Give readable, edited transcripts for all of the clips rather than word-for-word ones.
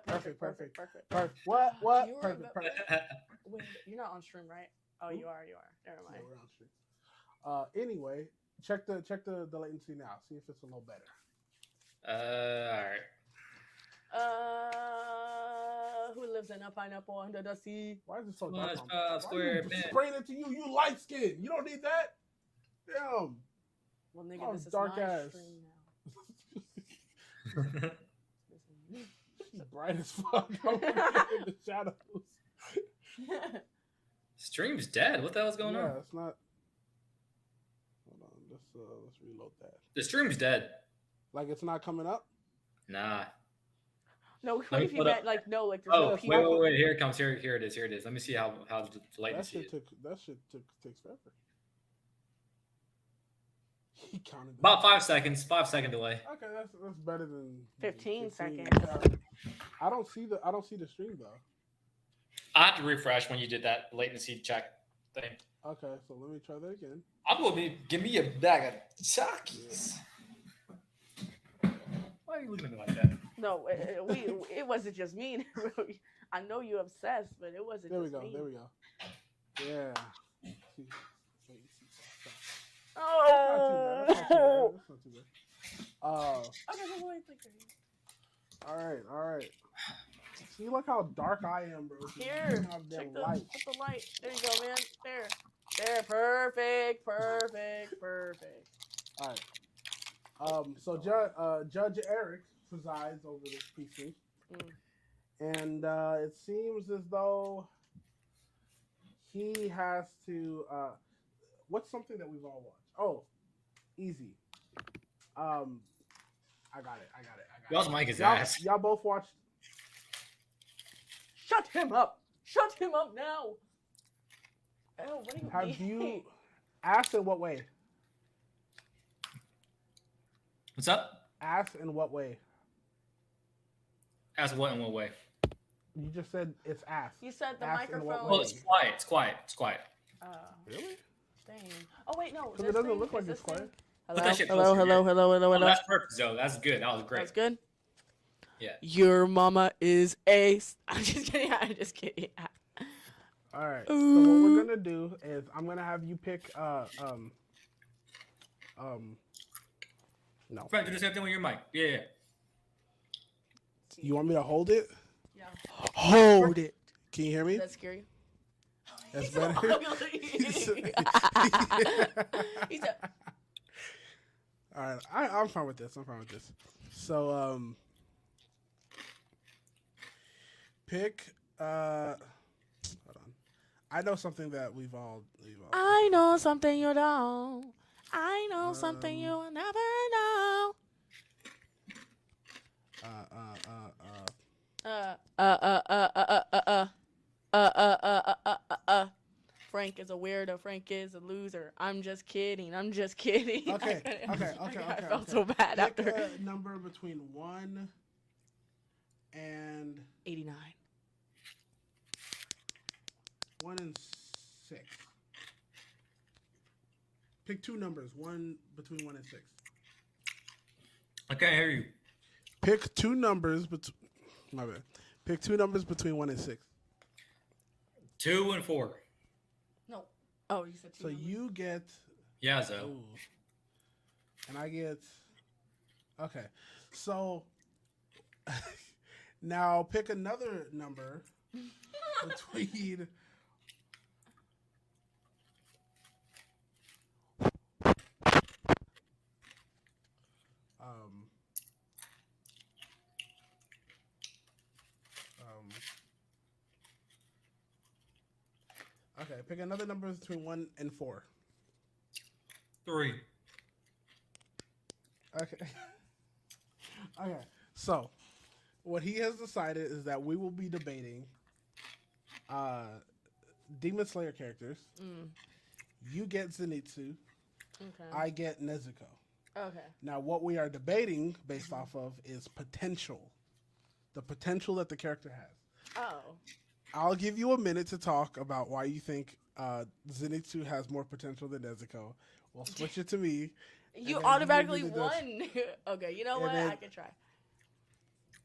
Perfect. What? You were Perfect. Perfect. Wait, you're not on stream, right? Oh, you are. Never Yeah, mind. we're on stream. Anyway, check the latency now. See if it's a little better. All right. Who lives in a pineapple under the sea? Why is it so dark? SpongeBob Why are you SquarePants. spraying it to you? You light skin. You don't need that. Damn. Well, nigga, Oh, this is dark my ass. stream She's bright as fuck over there in the shadows. now. Stream's dead. What the hell's going Yeah, on? it's not. Hold on. Let's reload that. The stream's dead. Like it's not coming up. Nah. No, what Let me if you put up- meant like no, like there's Oh, no wait, people. wait. Here it comes. Here it is. Here it is. Let me see how the That latency shit is. takes forever. He counted them. About 5 seconds. 5 second delay. Okay, that's better than 15 seconds. I don't see the stream though. I had to refresh when you did that latency check thing. Okay, so let me try that again. I'm going to give me a bag of Takis. Why are you looking at me like that? No, it wasn't just me. I know you obsessed, but it wasn't. There we just go. Me. There we go. Yeah. Oh. That's not too bad. Okay, wait. All right. See, look how dark I am, bro. Here, How damn check the light. put the light. There you go, man. There. Perfect. All right. So Judge Eric presides over this PC, and it seems as though he has to. What's something that we've all watched? Oh, easy. I got it. Y'all's mic is Y'all, ass. y'all both watched. Shut him up now. Oh, what are you Have doing? you asked in what way? What's up? Asked in what way? Ask what in what way? You just said it's asked. You said the Ask in what microphone. Oh, way? it's quiet. It's quiet. It's quiet. Really? Dang. Oh wait, no. Because it doesn't look like it's quiet. Put that shit Hello. closer, Oh, that's perfect, Zoe. That's good. That was great. That's good. Yeah. Your mama is ace. I'm just kidding. All right. So what we're gonna do is I'm gonna have you pick. No. Frank, do the same thing with your mic. Yeah. You want me to hold it? Yeah. Hold it. Can you hear me? That's scary. That's He's so better. ugly. He's a- All right. I'm fine with this. So pick. Hold on. I know something that we've all. I know something you don't. I know something you will never know. Frank is a weirdo. Frank is a loser. I'm just kidding. Okay. I felt so bad Pick after a number between 1 and 89. 1 and 6. Pick two numbers. Between 1 and 6. I can't hear you. Pick two numbers between. My bad. Pick two numbers between 1 and 6. 2 and 4. No. Oh, you said two. So numbers. you get. Yeah, Zoe. Ooh. And I get. Okay. So. Now pick another number between. Okay, pick another number between 1 and 4. 3. Okay. Okay. So, what he has decided is that we will be debating Demon Slayer characters. You get Zenitsu. Okay. I get Nezuko. Okay. Now, what we are debating based off of is potential. The potential that the character has. Oh. I'll give you a minute to talk about why you think Zenitsu has more potential than Nezuko. We'll switch it to me. You then automatically you do the won. Okay, you know And what? then- I can try.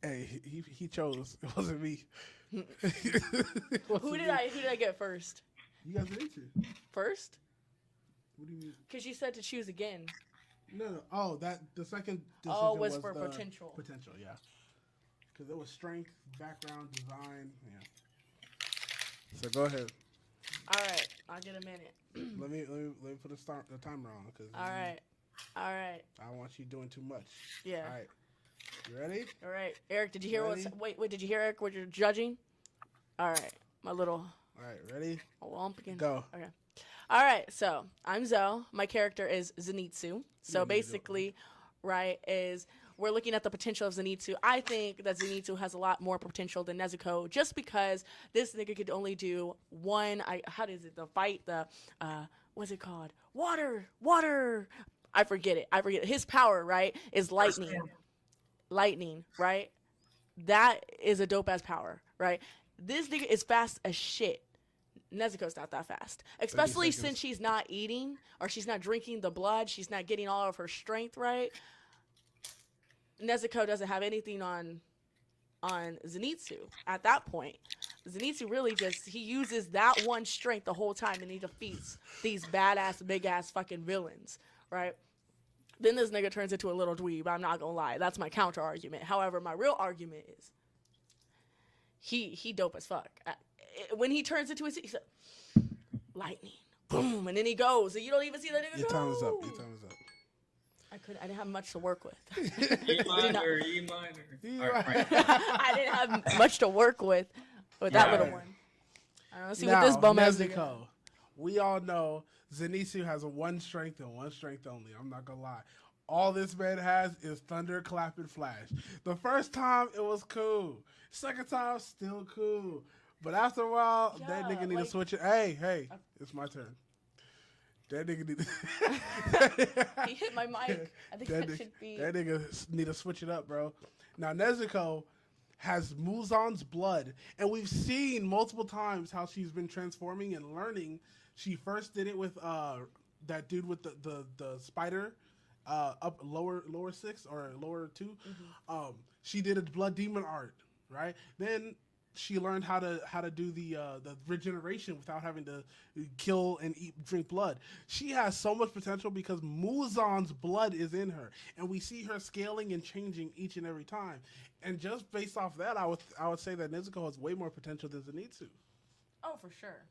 Hey, he chose. It wasn't me. Who did I get first? You guys need to. First? What do you mean? Because you said to choose again. No. Oh, that the second decision Oh, was for the potential. Potential, yeah. Because it was strength, background, design. Yeah. So go ahead. All right, I'll get a minute. Let me put the timer on. Cause All right. I want you doing too much. Yeah. All right. You ready? All right. Eric, did you hear Ready? wait, did you hear Eric what you're judging? All right. My little All right. Ready? lumpkin. Go. Okay. All right. So, I'm Zoe. My character is Zenitsu. So, Yeah, basically, right, is we're looking at the potential of Zenitsu. I think that Zenitsu has a lot more potential than Nezuko just because this nigga could only do one how does it the fight the what's it called? Water. I forget it. His power, right, is lightning. Lightning, right? That is a dope ass power, right? This nigga is fast as shit. Nezuko's not that fast, especially since she's not eating or she's not drinking the blood. She's not getting all of her strength, right? Nezuko doesn't have anything on Zenitsu at that point. Zenitsu really he uses that one strength the whole time and he defeats these badass, big ass fucking villains, right? Then this nigga turns into a little dweeb. I'm not gonna lie. That's my counter argument. However, my real argument is he dope as fuck. When he turns into he's like, lightning, boom, and then he goes, and you don't even see that nigga Your go. time is up. Your time is up. I didn't have much to work with. E minor. All right. I didn't have much to work with that little one. I don't see what this bum ass nigga. Nezuko. We all know Zenitsu has one strength and one strength only. I'm not gonna lie. All this man has is thunder, clap, and flash. The first time it was cool. Second time still cool. But after a while, that nigga need to switch it. Hey, it's my turn. That nigga need He hit my mic. I think that should be. That nigga need to switch it up, bro. Now Nezuko has Muzan's blood, and we've seen multiple times how she's been transforming and learning. She first did it with that dude with the spider, up lower 6 or lower 2. Mm-hmm. She did a blood demon art, right? Then she learned how to do the regeneration without having to kill and drink blood. She has so much potential because Muzan's blood is in her, and we see her scaling and changing each and every time. And just based off that, I would say that Nezuko has way more potential than Zenitsu. Oh, for sure.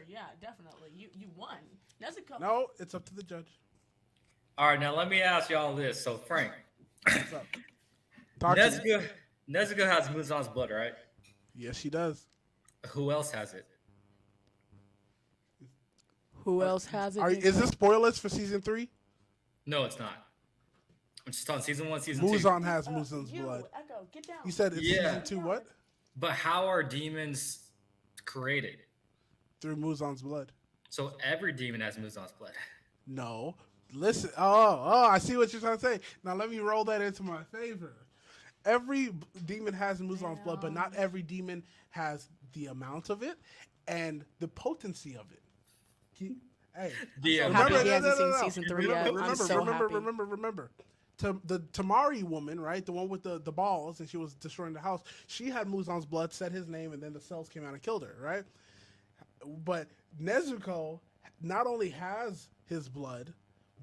Yeah, definitely. You won. Nezuko. No, it's up to the judge. All right, now let me ask y'all this. So, Frank, What's up? Talk to me. Nezuko has Muzan's blood, right? Yes, she does. Who else has it? Who else has it? Is this spoilers for season 3? No, it's not. I'm just on season 1, season 2. Muzan has Muzan's blood. Echo, get down. You said it's season 2 what? But how are demons created? Through Muzan's blood. So every demon has Muzan's blood. No. Listen. Oh, I see what you're trying to say. Now let me roll that into my favor. Every demon has Muzan's blood, but not every demon has the amount of it and the potency of it. Hey, I'm happy he hasn't seen season 3 yet. I'm so happy. Remember. The Tamari woman, right? The one with the balls, and she was destroying the house. She had Muzan's blood, said his name, and then the cells came out and killed her, right? But Nezuko not only has his blood,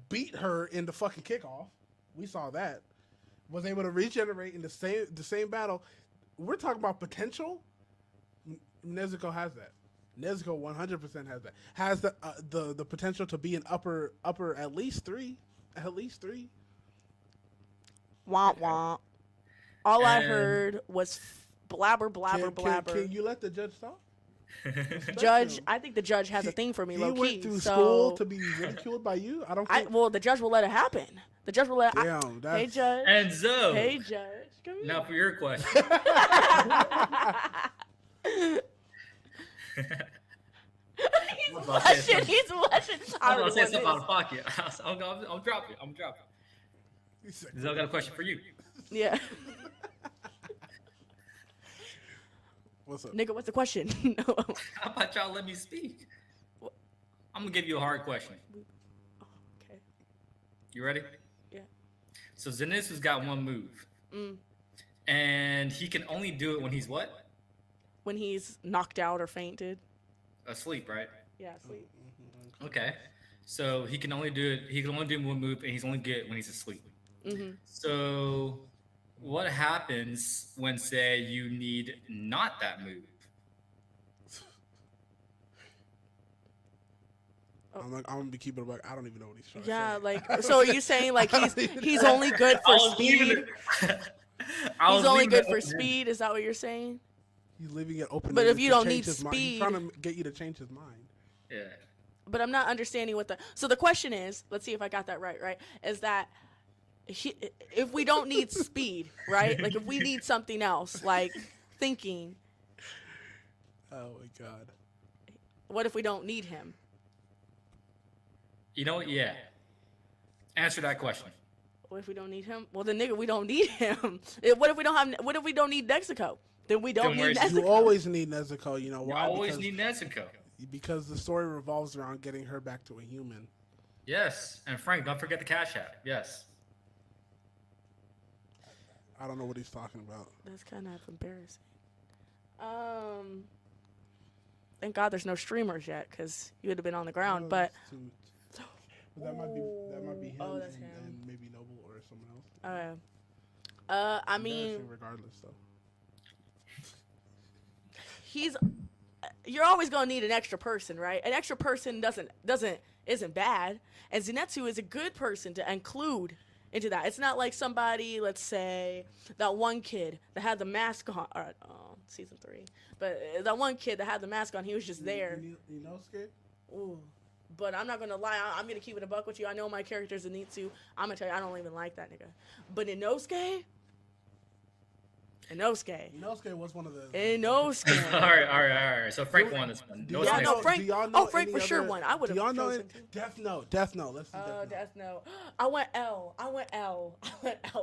beat her in the fucking kickoff. We saw that. Was able to regenerate in the same battle. We're talking about potential. Nezuko has that. Nezuko 100% has that. Has the potential to be an upper at least 3. At least 3. Womp womp. All I heard was blabber. Can you let the judge talk? Judge, I think the judge has a thing for me, low key. He went through school to be ridiculed by you? I don't think... Well, the judge will let it happen. The judge will let it... Damn, Hey, Judge. And Zoe. Hey, Judge. Come here. Now for your question. He's blushing. I'm going to say something out of pocket. I'm dropping. Zoe got a question for you. Yeah. What's up? Nigga, what's the question? How about y'all let me speak? I'm going to give you a hard question. Okay. You ready? Yeah. So Zenitsu's got one move. and he can only do it when he's what? When he's knocked out or fainted. Asleep, right? Yeah, sleep. Okay. So he can only do it. He can only do one move, and he's only good when he's asleep. Mm-hmm. So, what happens when, say, you need not that move? I'm gonna be keeping it back. I don't even know what he's trying Yeah, to say. like, so are you saying like he's only good for speed? He's only good for speed. Is that what you're saying? He's leaving it open. But if to you don't change need his mind. He's speed- trying to get you to change his mind. Yeah. But I'm not understanding what the. So the question is, let's see if I got that right. Right, is that if we don't need speed, right? Like if we need something else, like thinking. Oh my god. What if we don't need him? You know what? Yeah. Answer that question. What if we don't need him? Well, then nigga, we don't need him. What if we don't have? What if we don't need Nezuko? Then we don't Then need where's- Nezuko. You always need Nezuko. You know You why? always because, need Nezuko. because the story revolves around getting her back to a human. Yes. And Frank, don't forget the Cash App. Yes. I don't know what he's talking about. That's kind of embarrassing. Thank God there's no streamers yet, because you would have been on the ground. Oh, But that's too- but that might be him. Oh, that's and, him. and maybe Noble or someone else. I mean, Embarrassing regardless though. he's. You're always gonna need an extra person, right? An extra person isn't bad, and Zenitsu is a good person to include into that. It's not like somebody, let's say, that one kid that had the mask on. Season 3, but that one kid that had the mask on, he was just there. Inosuke? Ooh. But I'm not gonna lie. I'm gonna keep it a buck with you. I know my character's Zenitsu. I'm gonna tell you, I don't even like that nigga. But Inosuke was one of the. Inosuke. all right. So Frank won this one. Do No Yeah, snakes. no, Frank- do y'all oh, know Frank any for sure other- won. I would've Do y'all know chosen it? to. Death Note. Death Note. Let's do Oh, Death Death Note. I went L. I went L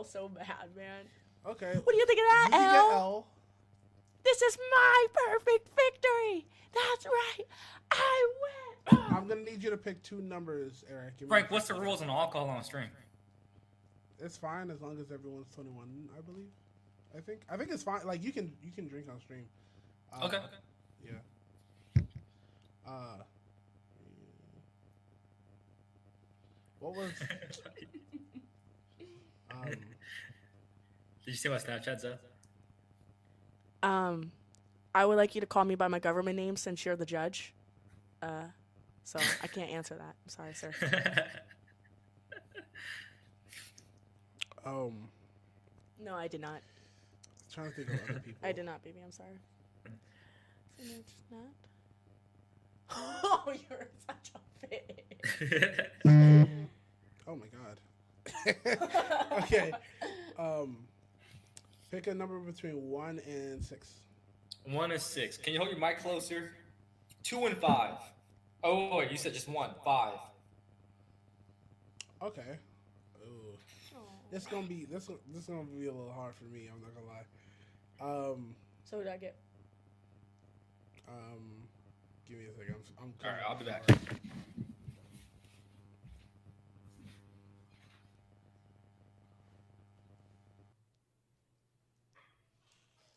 so bad, man. Note. Okay. What do you think of You that, can get L? L. This is my perfect victory. That's right. I win. I'm gonna need you to pick 2 numbers, Eric. Give me Frank, a what's the second. rules on alcohol on stream? It's fine as long as everyone's 21, I believe. I think it's fine. Like you can drink on stream. Okay. Yeah. What was? Did you see my Snapchat, Zeth? I would like you to call me by my government name since you're the judge. So I can't answer that. I'm sorry, sir. No, I did not. Trying to think of other people. I did not, baby. I'm sorry. It's not. Oh, you're such a bitch. Oh my god. Okay. Pick a number between 1 and 6. 1 and 6. Can you hold your mic closer? 2 and 5. Oh wait, you said just 1. 5. Okay. Ooh. This gonna be a little hard for me. I'm not gonna lie. So what did I get? Give me a second. I'm All right, I'll be back.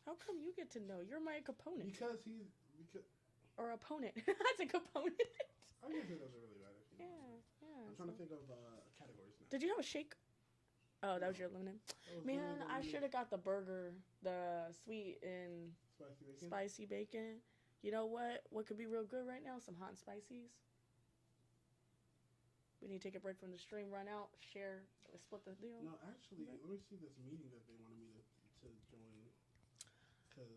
How come you get to know? You're my opponent. because Or opponent. That's a component. I guess it doesn't really matter. Yeah. I'm trying to think of categories now. Did you have a shake? Oh, that was your aluminum. That was Man, really I good. should have got the burger, the sweet and Spicy bacon. spicy bacon. You know what? What could be real good right now? Some hot and spices. We need to take a break from the stream, run out, share, split the deal. No, actually, let me see this meeting that they wanted me to join. Because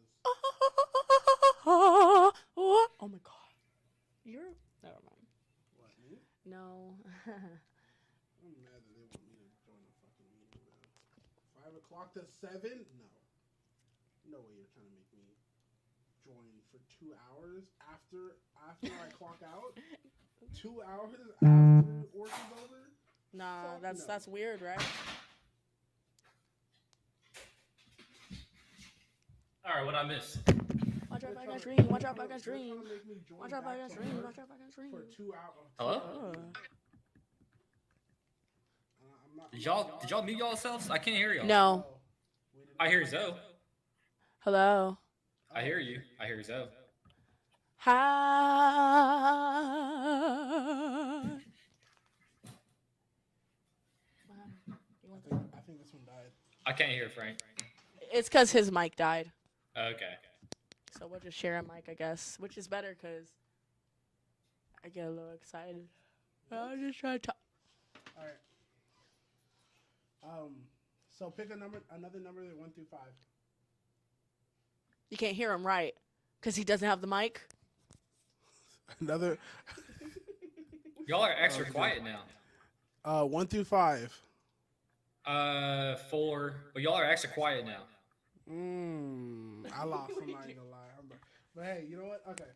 Oh my god. You're. Never mind. what? Me? No. I'm mad that they want me to join a fucking meeting, man. 5 o'clock to 7? No. No way you're trying to make me join for 2 hours after I clock out. 2 hours after work is over. Nah, Fuck no. that's weird, right? All right, what I miss? Watch out, They're I trying got to- dream. Watch they're out, I trying got to- they're dream. trying to make me join Watch out, I back got to dream. work Watch out, I got dream. for 2 hours. Hello? Oh. I'm not, Did y'all mute yourselves? I can't hear y'all. No. We did I hear Zoe. Hello. I hear you. I hear Zoe. Hi. I think this one died. I can't hear Frank. It's because his mic died. Okay. So we'll just share a mic, I guess, which is better because I get a little excited. I'll just try to talk. All right. So pick another number that 1 through 5. You can't hear him right because he doesn't have the mic. Another. Y'all are extra quiet now. 1 through 5. 4. But y'all are extra quiet now. I lost. I'm not gonna lie. But hey, you know what? Okay.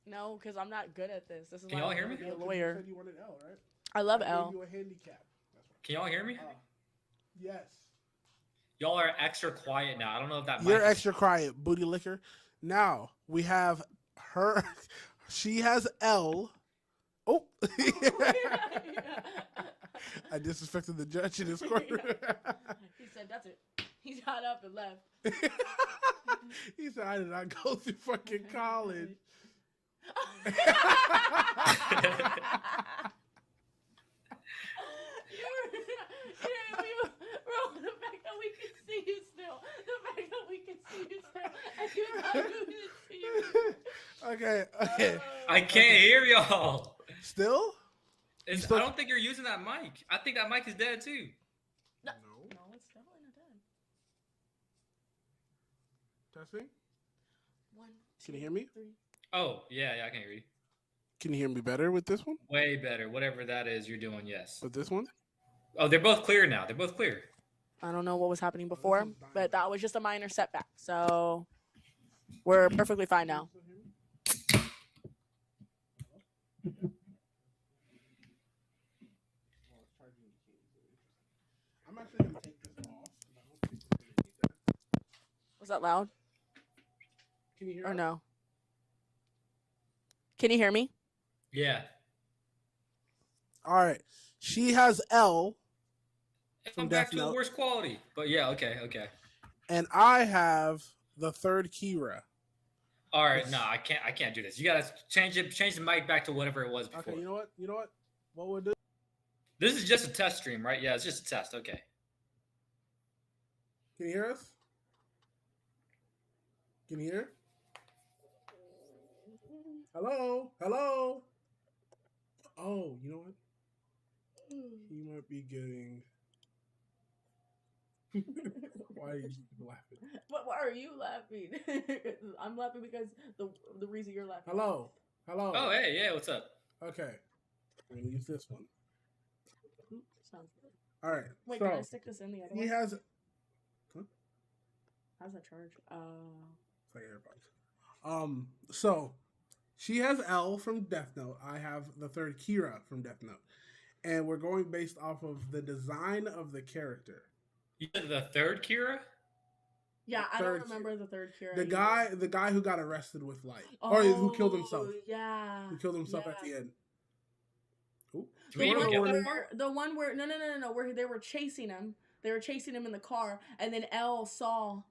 No, because I'm not good at this. This is Can why y'all I hear wanna me? be a You lawyer. said you wanted L, right? I love I L. gave you a handicap. That's Can y'all hear me? right. Yes. Y'all are extra quiet now. I don't know if that You're mic is- extra quiet, booty licker. Now we have her. She has L. Oh. I disrespected the judge in his court. He said, "That's it." He got up and left. He said, "I did not go through fucking college." Bro, the fact that we can see you still. The fact that we can see you still. And you're not doing it to you. Okay. I can't hear y'all. Still? It's, still- I don't think you're using that mic. I think that mic is dead too. No. No, it's definitely not done. Testing. 1, Can you hear me? 3. Oh, yeah, I can hear you. Can you hear me better with this one? Way better. Whatever that is you're doing, yes. With this one? Oh, they're both clear now. They're both clear. I don't know what was happening before, but that was just a minor setback. So we're perfectly fine now. I'm actually gonna take this off. I don't think we're gonna need that. Was that loud Can you hear or us? no? Can you hear me? Yeah. All right. She has L, I'm back to the worst quality. But yeah, okay. and I have the third Kira. All right, no, I can't do this. You gotta change the mic back to whatever it was before. Okay, you know what? What we'll do? This is just a test stream, right? Yeah, it's just a test. Okay. Can you hear us? Can you hear? Hello? Hello? Oh, you know what? He might be getting. Why are you laughing? Why are you laughing? I'm laughing because the reason you're laughing. Hello? Hello? Oh, hey, yeah, what's up? Okay. I'm going to use this one. Sounds good. All right. Wait, so, can I stick this in the other he one? has. How's that charge? It's like AirPods. So she has L from Death Note. I have the third Kira from Death Note, and we're going based off of the design of the character. You said the third Kira? Yeah, I third don't remember the third Kira. The either. the guy who got arrested with light, or who killed himself, Yeah. who killed himself yeah. at the end. Ooh. Do we The even one, get where, that far? the one where no, where they were chasing him. They were chasing him in the car, and then L saw.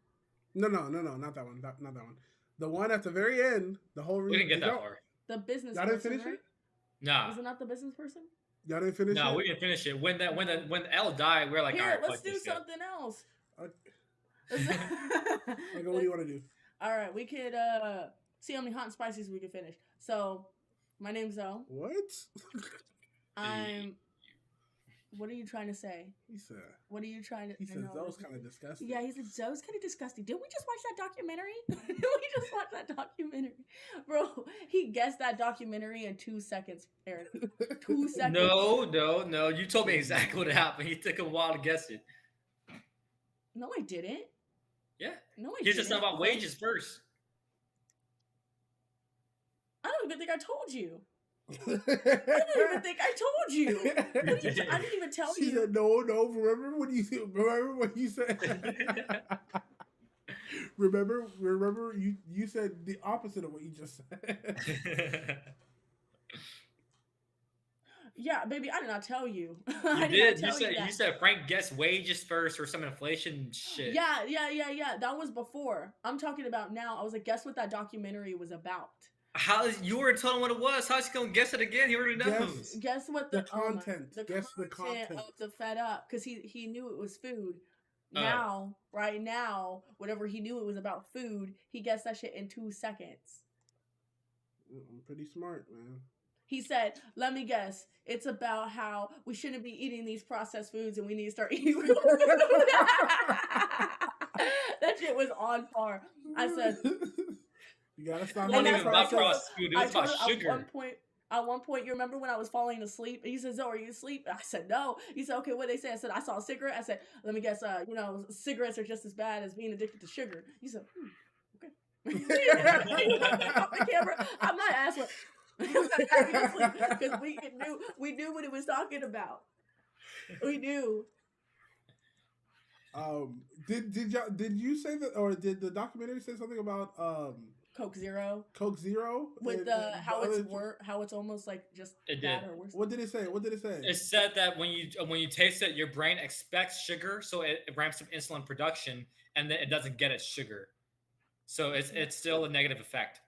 No, not that one. Not that one. The one at the very end. The whole. We didn't get that far. The business Y'all person, didn't finish right? it? Nah. Was it not the business person? Y'all didn't finish No, it. we didn't finish it. When L died, we were like, Here, all right, let's fuck do this guy. something else. Okay, what do you want to do? All right, we could see how many hot and spices we could finish. So, my name's Zoe. What? I'm. What are you trying to say? He said. What are you trying to? He said no, that was kind of disgusting. Yeah, he's like, Zoe's kind of disgusting. Didn't we just watch that documentary? Didn't we just watch that documentary? Bro, he guessed that documentary in 2 seconds, Eric. 2 seconds. No. You told me exactly what happened. He took a while to guess it. No, I didn't. Yeah. No, I Here's didn't. just about wages first. I don't even think I told you. I don't even think I told you. I didn't even tell She you. said, no. Remember what you said? remember you said the opposite of what you just said. Yeah, baby, I did not tell you. You I did. did not tell you that. You said Frank guessed wages first or some inflation shit. Yeah. That was before. I'm talking about now. I was like, guess what that documentary was about? How is you were telling him what it was? How's he gonna guess it again? He already knows. Guess what The content. the Guess the content content. of the Fed Up, because he knew it was food. Oh. Now, right now, whatever he knew it was about food, he guessed that shit in 2 seconds. I'm pretty smart, man. He said, let me guess, it's about how we shouldn't be eating these processed foods and we need to start eating real food. That shit was on par. I said, you gotta stop. It wasn't And even that's about what I processed food. It was told about him sugar. At one point, you remember when I was falling asleep? And he said, Zoe, are you asleep? I said, no. He said, okay, what they say? I said, I saw a cigarette. I said, let me guess, cigarettes are just as bad as being addicted to sugar. He said, okay. Off the camera. I'm not asking. Because we knew what it was talking about. We knew. Did you say that, or did the documentary say something about Coke Zero Coke Zero with how it's almost like just It bad did. or worse. What did it say? What did it say? It said that when you taste it, your brain expects sugar, so it ramps up insulin production, and then it doesn't get its sugar. So it's still a negative effect.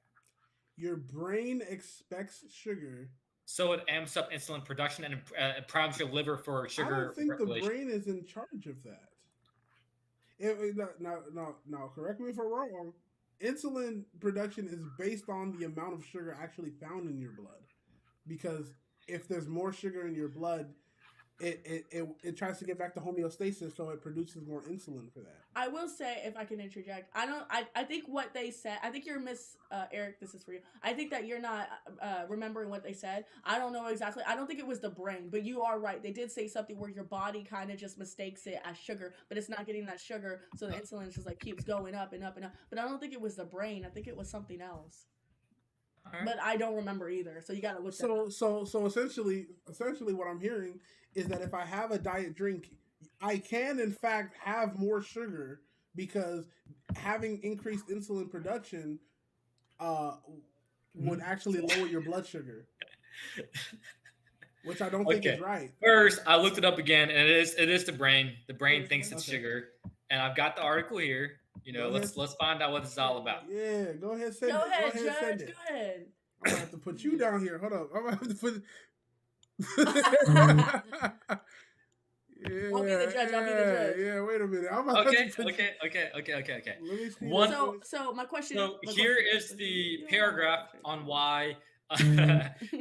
Your brain expects sugar. So it amps up insulin production and it primes your liver for sugar. I don't think regulation. the brain is in charge of that. No, correct me if I'm wrong. Insulin production is based on the amount of sugar actually found in your blood. Because if there's more sugar in your blood, it tries to get back to homeostasis, so it produces more insulin for that. I will say, if I can interject, I think what they said, I think you're Eric, this is for you. I think that you're not remembering what they said. I don't know exactly. I don't think it was the brain, but you are right. They did say something where your body kind of just mistakes it as sugar, but it's not getting that sugar, so the insulin just like keeps going up and up and up. But I don't think it was the brain. I think it was something else. Right. But I don't remember either, so you gotta look. So essentially, what I'm hearing is that if I have a diet drink, I can in fact have more sugar because having increased insulin production would actually lower your blood sugar, which I don't think is right. First, I looked it up again, and it is the brain. The brain thinks it's sugar, and I've got the article here. Let's find out what this is all about. Yeah, go ahead, send it. Go ahead, Judge. Go ahead. I'm gonna have to put you down here. Hold up. I'm gonna have to put. I'll be the judge. Yeah, wait a minute. I'm okay. Let me see. So my question. So here is the paragraph on why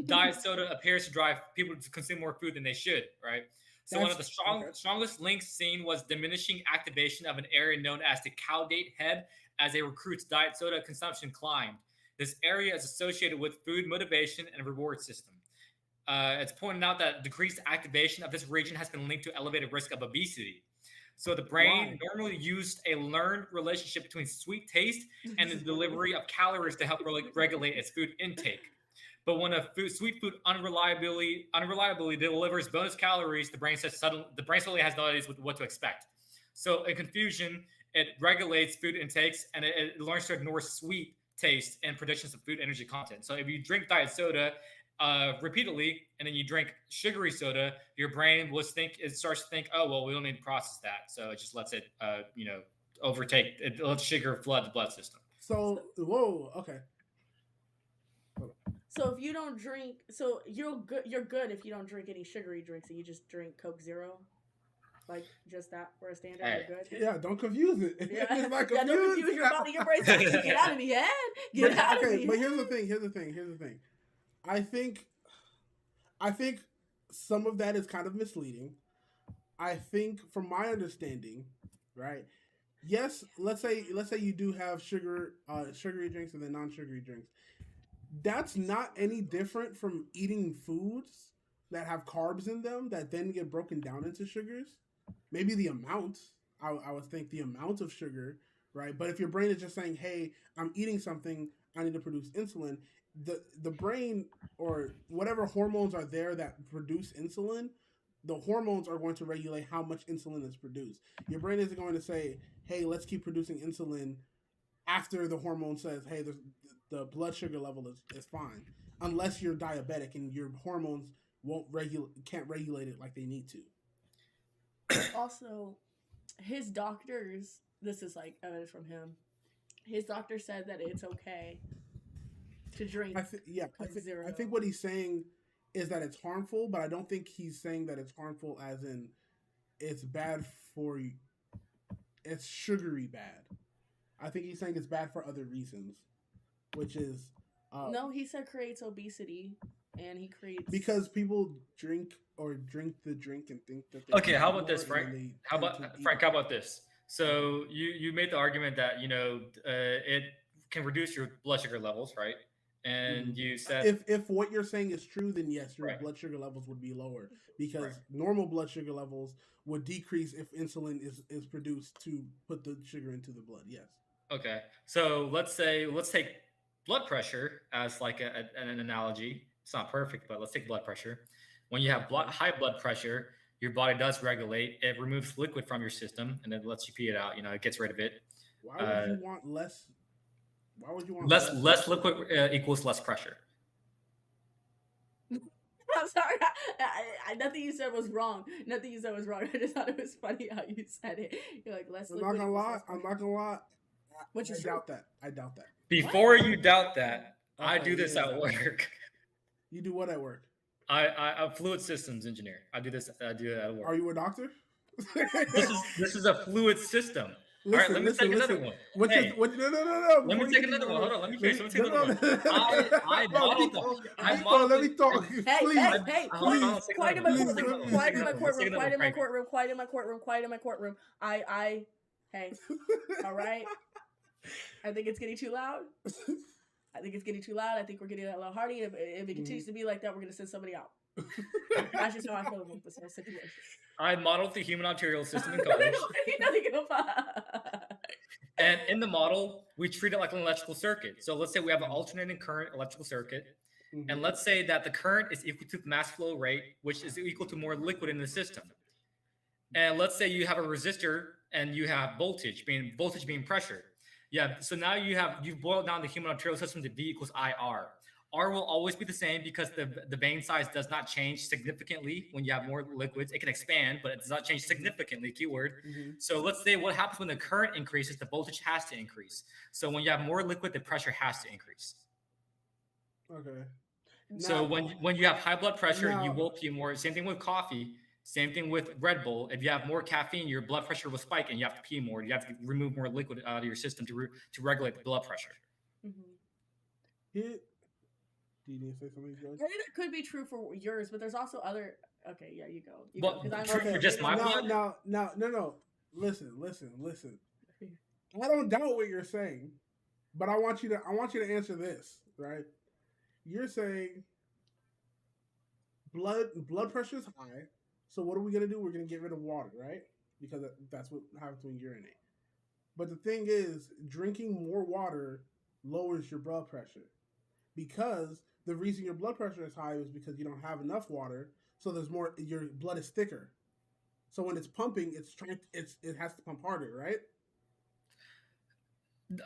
diet soda appears to drive people to consume more food than they should. Right. So one of the strongest links seen was diminishing activation of an area known as the Cowgate Head as a recruit's diet soda consumption climbed. This area is associated with food motivation and reward system. It's pointed out that decreased activation of this region has been linked to elevated risk of obesity. So the brain normally used a learned relationship between sweet taste and the delivery of calories to help regulate its food intake. But when sweet food unreliably delivers bonus calories, the brain suddenly has no idea what to expect. So in confusion, it regulates food intakes and it learns to ignore sweet taste and predictions of food energy content. So if you drink diet soda repeatedly and then you drink sugary soda, your brain starts to think, oh well, we don't need to process that, so it just lets it overtake. It lets sugar flood the blood system. So okay. So if you don't drink, so you're good if you don't drink any sugary drinks and you just drink Coke Zero, like just that for a standard. Hey. You're good. Yeah, don't confuse it. Yeah, don't confuse your body, your brain. Get out of me, head. Get out of me. But here's the thing. I think some of that is kind of misleading. I think, from my understanding, right? Yes, let's say you do have sugary drinks and then non-sugary drinks. That's not any different from eating foods that have carbs in them that then get broken down into sugars. Maybe the amount, I would think the amount of sugar, right? But if your brain is just saying, hey, I'm eating something, I need to produce insulin, the brain or whatever hormones are there that produce insulin, the hormones are going to regulate how much insulin is produced. Your brain isn't going to say, hey, let's keep producing insulin after the hormone says, hey, the blood sugar level is fine, unless you're diabetic and your hormones can't regulate it like they need to. Also, his doctors, this is like evidence from him. His doctor said that it's okay to drink. I think what he's saying is that it's harmful, but I don't think he's saying that it's harmful as in it's bad for you. It's sugary bad. I think he's saying it's bad for other reasons, which is no, he said creates obesity, and he creates because people drink the drink and think that. Okay, how about this, Frank? How about this? So you made the argument that it can reduce your blood sugar levels, right? And you said if what you're saying is true, then yes, your blood sugar levels would be lower because normal blood sugar levels would decrease if insulin is produced to put the sugar into the blood. Yes. Okay, so let's take blood pressure as like an analogy. It's not perfect, but let's take blood pressure. When you have high blood pressure, your body does regulate. It removes liquid from your system and then lets you pee it out. It gets rid of it. Why would you want less? Why would you want less liquid equals less pressure? I'm sorry. Nothing you said was wrong. Nothing you said was wrong. I just thought it was funny how you said it. You're like, less liquid. I'm not gonna lie. I doubt that. Before you doubt that, I do this at work. You do what at work? I'm a fluid systems engineer. I do it at work. Are you a doctor? this is a fluid system. All right, let me take another one. No. Let me take another one. Hold on, let me finish. Let me take another one. I modeled. Let me talk. Hey, please. Quiet in my courtroom. Hey, all right. I think it's getting too loud. I think we're getting a little hardy. If it continues to be like that, we're going to send somebody out. That's just how I feel about this whole situation. I modeled the human arterial system in college. And in the model, we treat it like an electrical circuit. So let's say we have an alternating current electrical circuit. Mm-hmm. And let's say that the current is equal to the mass flow rate, which is equal to more liquid in the system. And let's say you have a resistor and you have voltage being pressure. Yeah, so now you've boiled down the human arterial system to V equals IR. R will always be the same because the vein size does not change significantly when you have more liquids. It can expand, but it does not change significantly, keyword. Mm-hmm. So let's say what happens when the current increases, the voltage has to increase. So when you have more liquid, the pressure has to increase. Okay. So when you have high blood pressure, you will pee more. Same thing with coffee. Same thing with Red Bull. If you have more caffeine, your blood pressure will spike and you have to pee more. You have to remove more liquid out of your system to regulate the blood pressure. Mm-hmm. Do you need to say something, George? It could be true for yours, but there's also other. Okay, yeah, you go. But true for just my blood? No. Listen. I don't doubt what you're saying, but I want you to answer this, right? You're saying blood pressure is high. So what are we gonna do? We're gonna get rid of water, right? Because that's what happens when you urinate. But the thing is, drinking more water lowers your blood pressure. Because the reason your blood pressure is high is because you don't have enough water, so there's more. Your blood is thicker. So when it's pumping, it has to pump harder, right?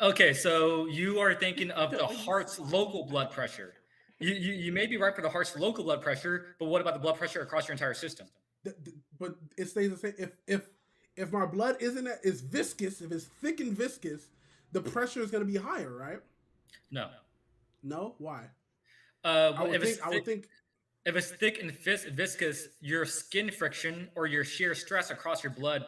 Okay, so you are thinking of the heart's local blood pressure. You may be right for the heart's local blood pressure, but what about the blood pressure across your entire system? But it stays the same. If my blood is viscous, if it's thick and viscous, the pressure is going to be higher, right? No, why? I would think if it's thick and viscous, your skin friction or your shear stress across your blood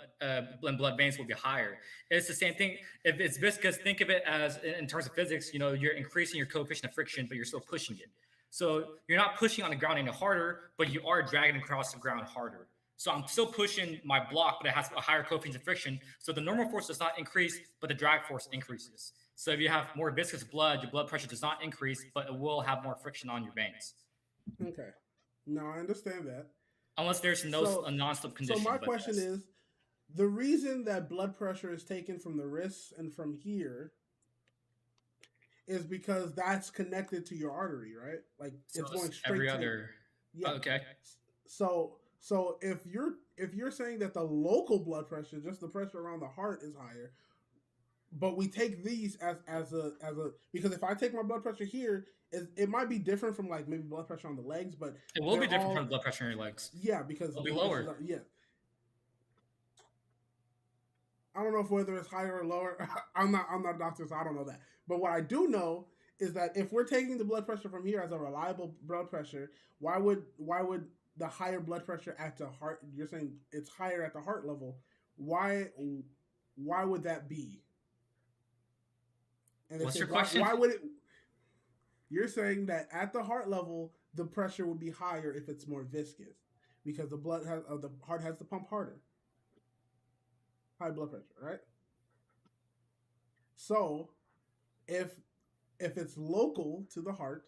veins will be higher. It's the same thing. If it's viscous, think of it as in terms of physics. You're increasing your coefficient of friction, but you're still pushing it. So you're not pushing on the ground any harder, but you are dragging across the ground harder. So I'm still pushing my block, but it has a higher coefficient of friction. So the normal force does not increase, but the drag force increases. So if you have more viscous blood, your blood pressure does not increase, but it will have more friction on your veins. Okay. No, I understand that. Unless there's a non-slip condition. So my question is, the reason that blood pressure is taken from the wrists and from here is because that's connected to your artery, right? Like it's going straight every other. Yeah. Okay. So if you're saying that the local blood pressure, just the pressure around the heart, is higher, but we take these as a because if I take my blood pressure here, it might be different from like maybe blood pressure on the legs, but It will be they're different all- from blood pressure in your legs. yeah, because It'll be this is lower. our- yeah. I don't know if whether it's higher or lower. I'm not a doctor, so I don't know that. But what I do know is that if we're taking the blood pressure from here as a reliable blood pressure, why would the higher blood pressure at the heart? You're saying it's higher at the heart level. Why would that be? And What's your why, question? Why would it? You're saying that at the heart level, the pressure would be higher if it's more viscous, because the heart has to pump harder. High blood pressure, right? So, if it's local to the heart,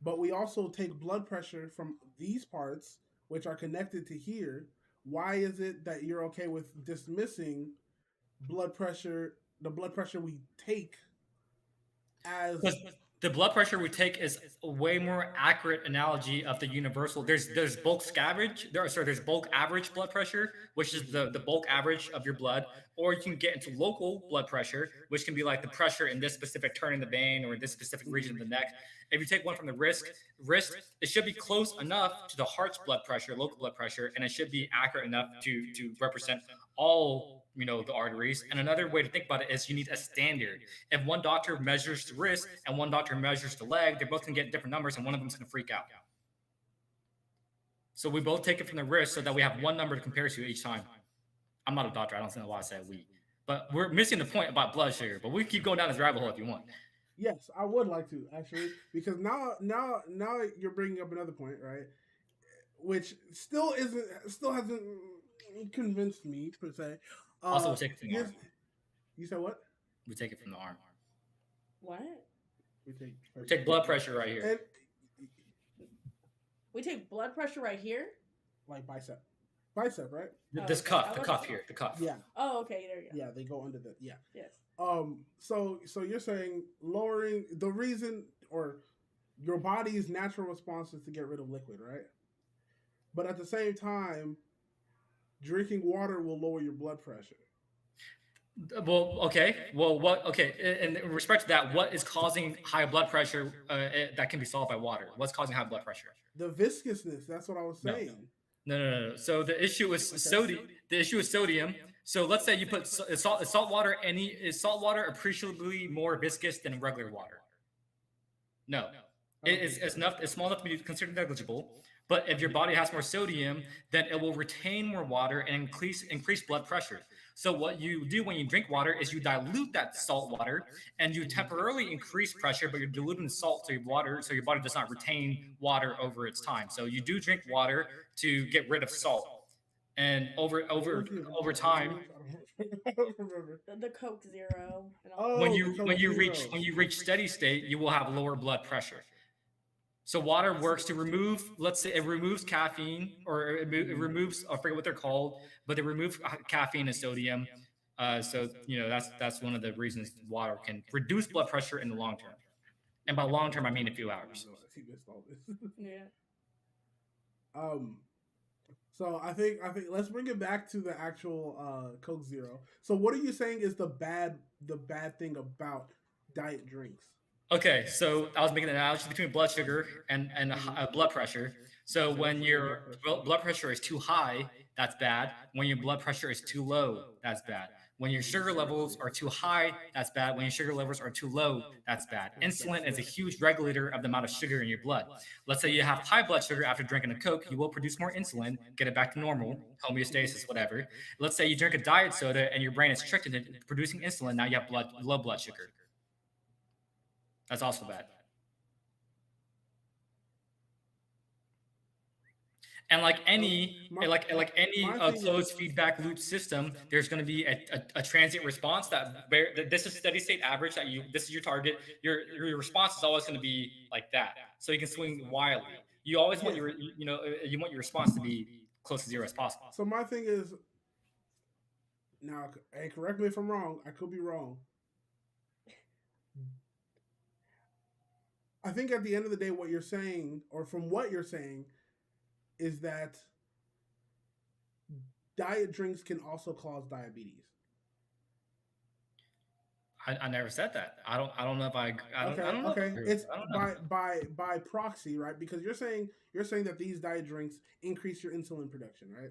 but we also take blood pressure from these parts, which are connected to here, why is it that you're okay with dismissing blood pressure, the blood pressure we take as Because the blood pressure we take is a way more accurate analogy of the universal. There's bulk average. There's bulk average blood pressure, which is the bulk average of your blood, or you can get into local blood pressure, which can be like the pressure in this specific turn in the vein or in this specific region of the neck. If you take one from the wrist, it should be close enough to the heart's blood pressure, local blood pressure, and it should be accurate enough to represent all the arteries. And another way to think about it is you need a standard. If one doctor measures the wrist and one doctor measures the leg, they're both going to get different numbers, and one of them's going to freak out. So we both take it from the wrist so that we have one number to compare to each time. I'm not a doctor. I don't know why I said we. But we're missing the point about blood sugar. But we keep going down this rabbit hole if you want. Yes, I would like to actually, because now you're bringing up another point, right? Which still hasn't convinced me per se. Also, we take it from the arm. You said what? We take it from the arm. What? We take blood pressure right here. We take blood pressure right here? Like bicep, right? This cuff, the cuff here, the cuff. Yeah. Oh, okay, there you go. Yeah, they go under the Yes. So you're saying lowering the reason, or your body's natural response is to get rid of liquid, right? But at the same time, drinking water will lower your blood pressure. Well, okay. Well, what? Okay. In respect to that, what is causing high blood pressure that can be solved by water? What's causing high blood pressure? The viscousness. That's what I was saying. No. So the issue is sodium. The issue is sodium. So let's say you put salt water. Is salt water appreciably more viscous than regular water? No. It's enough. It's small enough to be considered negligible. But if your body has more sodium, then it will retain more water and increase blood pressure. So what you do when you drink water is you dilute that salt water and you temporarily increase pressure, but you're diluting salt to your water so your body does not retain water over its time. So you do drink water to get rid of salt. And over time, the Coke Zero. When you reach steady state, you will have lower blood pressure. So water works to remove, let's say it removes caffeine, or it removes, I forget what they're called, but they remove caffeine and sodium. So that's one of the reasons water can reduce blood pressure in the long term. And by long term, I mean a few hours. Yeah. So I think let's bring it back to the actual Coke Zero. So what are you saying is the bad thing about diet drinks? Okay, so I was making an analogy between blood sugar and blood pressure. So when your blood pressure is too high, that's bad. When your blood pressure is too low, that's bad. When your sugar levels are too high, that's bad. When your sugar levels are too low, that's bad. Insulin is a huge regulator of the amount of sugar in your blood. Let's say you have high blood sugar after drinking a Coke, you will produce more insulin, get it back to normal, homeostasis, whatever. Let's say you drink a diet soda and your brain is tricked into producing insulin, now you have low blood sugar. That's also bad. And like any closed feedback loop system, there's going to be a transient response that this is steady state average this is your target. Your response is always going to be like that. So you can swing wildly. You always want your response to be close to zero as possible. So my thing is, now, hey, correct me if I'm wrong. I could be wrong. I think at the end of the day, what you're saying, or from what you're saying, is that diet drinks can also cause diabetes. I never said that. I don't know if I don't Okay, I don't know. okay. It's I don't know. by proxy, right? Because you're saying that these diet drinks increase your insulin production, right?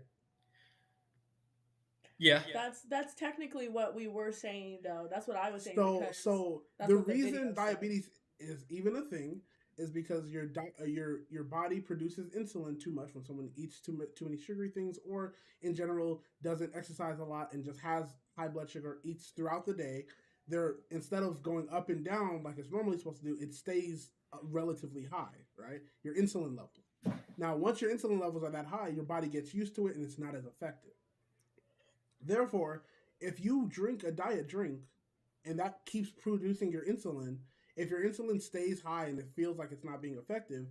Yeah. That's technically what we were saying though. That's what I was saying So because so that's the what the video reason said. diabetes is even a thing is because your body produces insulin too much when someone eats too many sugary things, or in general doesn't exercise a lot and just has high blood sugar, eats throughout the day. They're, instead of going up and down like it's normally supposed to do, it stays relatively high, right? Your insulin level. Now, once your insulin levels are that high, your body gets used to it and it's not as effective. Therefore, if you drink a diet drink and that keeps producing your insulin, if your insulin stays high and it feels like it's not being effective,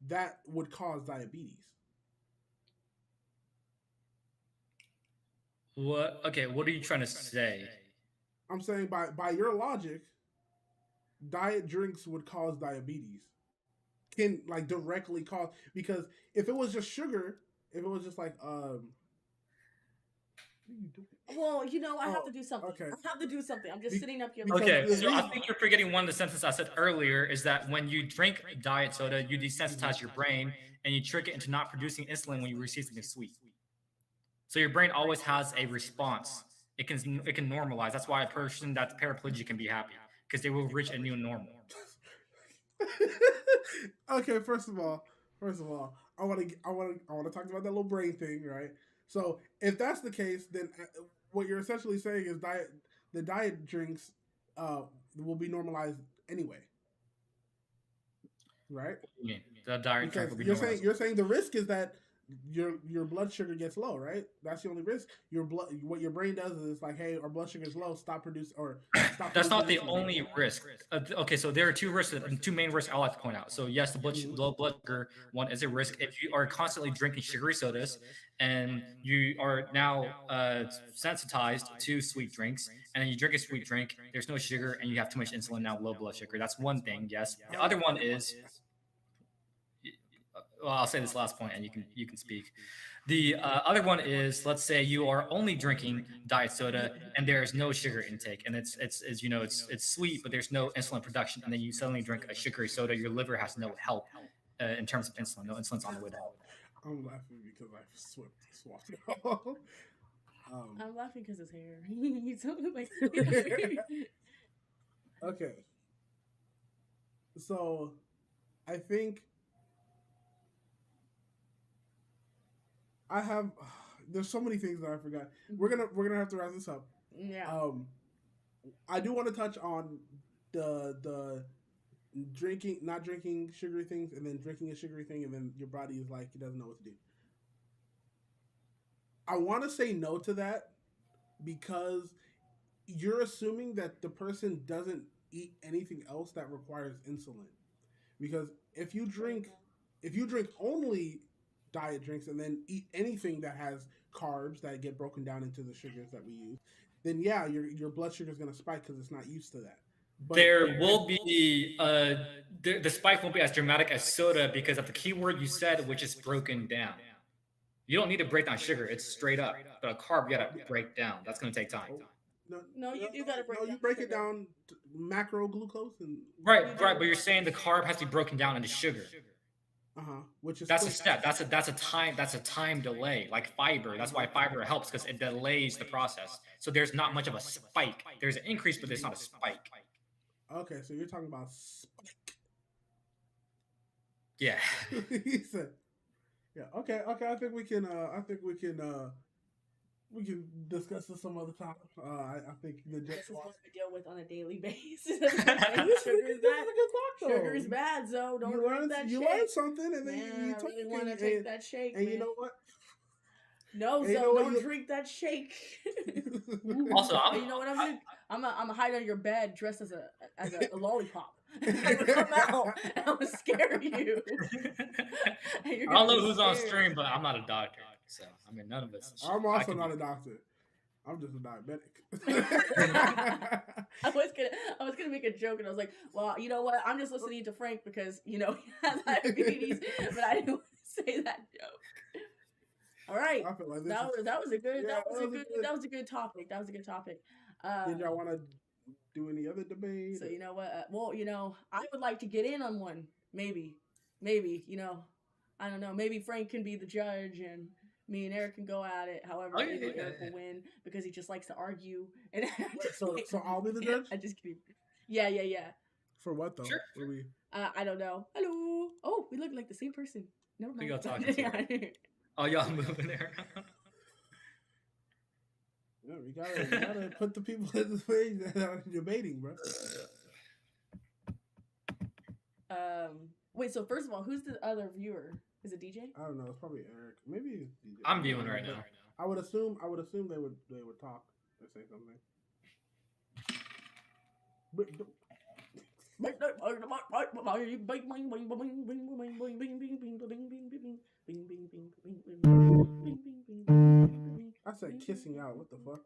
that would cause diabetes. What? Okay. What are you trying to say? I'm saying by your logic, diet drinks would cause diabetes. Can like directly cause, because if it was just sugar, if it was just like what are you doing? Well, I have Oh, to do something. okay. I have to do something. I'm just Be- sitting up here. because Okay, the so I reason, think you're forgetting one of the sentences I said earlier is that when you drink diet soda, you desensitize your brain and you trick it into not producing insulin when you receive something sweet. So your brain always has a response. It can normalize. That's why a person that's paraplegic can be happy because they will reach a new normal. okay, first of all, I want to talk about that little brain thing, right? So if that's the case, then what you're essentially saying is the diet drinks uh, will be normalized anyway, right? What do you mean? The diet drink Because will be you're saying normalized. you're saying the risk is that your blood sugar gets low, right? That's the only risk. Your blood, what your brain does is it's like, hey, our blood sugar is low. Stop produce or stop That's not the producing insulin. only risk. Okay, so there are two risks, two main risks I like to point out. So yes, the low blood sugar one is a risk. If you are constantly drinking sugary sodas and you are now sensitized to sweet drinks, and then you drink a sweet drink, there's no sugar, and you have too much insulin, now low blood sugar. That's one thing. Yes. The other one is, well, I'll say this last point, and you can speak. The other one is, let's say you are only drinking diet soda and there is no sugar intake, and it's sweet, but there's no insulin production, and then you suddenly drink a sugary soda, your liver has no help in terms of insulin. No insulin's on the way to help. I'm laughing because I swapped it all. I'm laughing because his hair. He's so like. Okay. So, I think I have. There's so many things that I forgot. We're gonna have to wrap this up. Yeah. I do want to touch on the drinking, not drinking sugary things, and then drinking a sugary thing, and then your body is like it doesn't know what to do. I want to say no to that because you're assuming that the person doesn't eat anything else that requires insulin. Because if you drink only diet drinks and then eat anything that has carbs that get broken down into the sugars that we use, then yeah, your blood sugar is going to spike because it's not used to that. But There will be the spike won't be as dramatic as soda because of the keyword you said, which is broken down. You don't need to break down sugar; it's straight up. But a carb, you gotta break down. That's gonna take time. No, you gotta break. you break it down to macro glucose and Right. But you're saying the carb has to be broken down into sugar. which is That's a quick. step. That's a time delay, like fiber. That's why fiber helps because it delays the process. So there's not much of a spike. There's an increase, but there's not a spike. Okay, so you're talking about spike. Yeah. He said, yeah. Okay. I think we can. We can discuss this some other time. I think the This Jets is lost. what I deal with on a daily basis. This Sugar is is a bad. good talk, though. Sugar is bad, Zoe. Don't you drink learned, that you shake. learned something, and then Man, you I took really it, want to and, take that shake. and man. you know what? No, and you Zoe, know what don't you- drink that shake. Also, You know what I'm gonna? I'm gonna hide under your bed dressed as a lollipop. I'm gonna come out and I'm gonna scare you. And you're I don't gonna know be who's on scared. stream, but I'm not a doctor, so I mean none of us. I'm I also could not be- a doctor. I'm just a diabetic. I was gonna make a joke and I was like, well, you know what? I'm just listening to Frank because he has diabetes, but I didn't want to say that joke. All right, I feel like this that is, was a good yeah, that was that a was a good good- that was a good topic. That was a good topic. did y'all want to do any other debate? So you know what? Well, you know, I would like to get in on one. Maybe, you know, I don't know. Maybe Frank can be the judge, and me and Eric can go at it. However, Oh, I yeah, think yeah, Eric yeah. will win because he just likes to argue. And So I'll be the judge? I just kidding. Yeah. For what though? Sure. What we- I don't know. Hello. Oh, we look like the same person. Never Who mind. y'all talking to? Oh, y'all moving there. Yeah, we gotta put the people in the thing that are debating, bro. Wait. So first of all, who's the other viewer? Is it DJ? I don't know. It's probably Eric. Maybe it's DJ. I'm viewing right now. I would assume they would talk or say something. I said kissing out. What the fuck?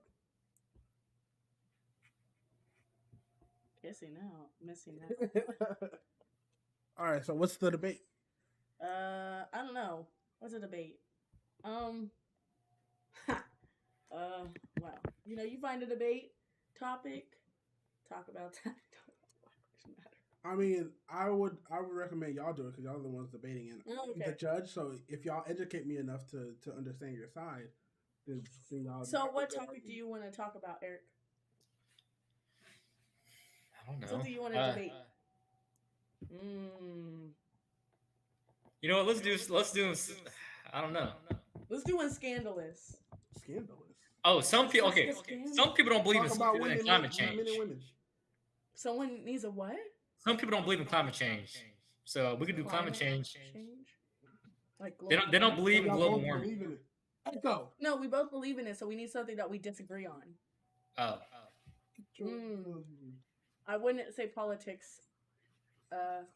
Kissing out, missing out. All right. So what's the debate? I don't know. What's a debate? Wow. You know, you find a debate topic, talk about that. I mean, I would recommend y'all do it because y'all are the ones debating and Oh, okay. the judge. So if y'all educate me enough to understand your side, then y'all. So, what topic do you want to talk about, Eric? I don't know. Something you want to debate? You know what? Let's do. I don't know. Let's do one scandalous. Scandalous. Oh, some people. Okay, Scandalous. some people don't believe Talk in about women, climate men change. and women. Someone needs a what? Some people don't believe in climate change, so we could do climate change. Like They don't believe in Y'all global both warming. believe in it. Echo. No, we both believe in it, so we need something that we disagree on. Oh. I wouldn't say politics.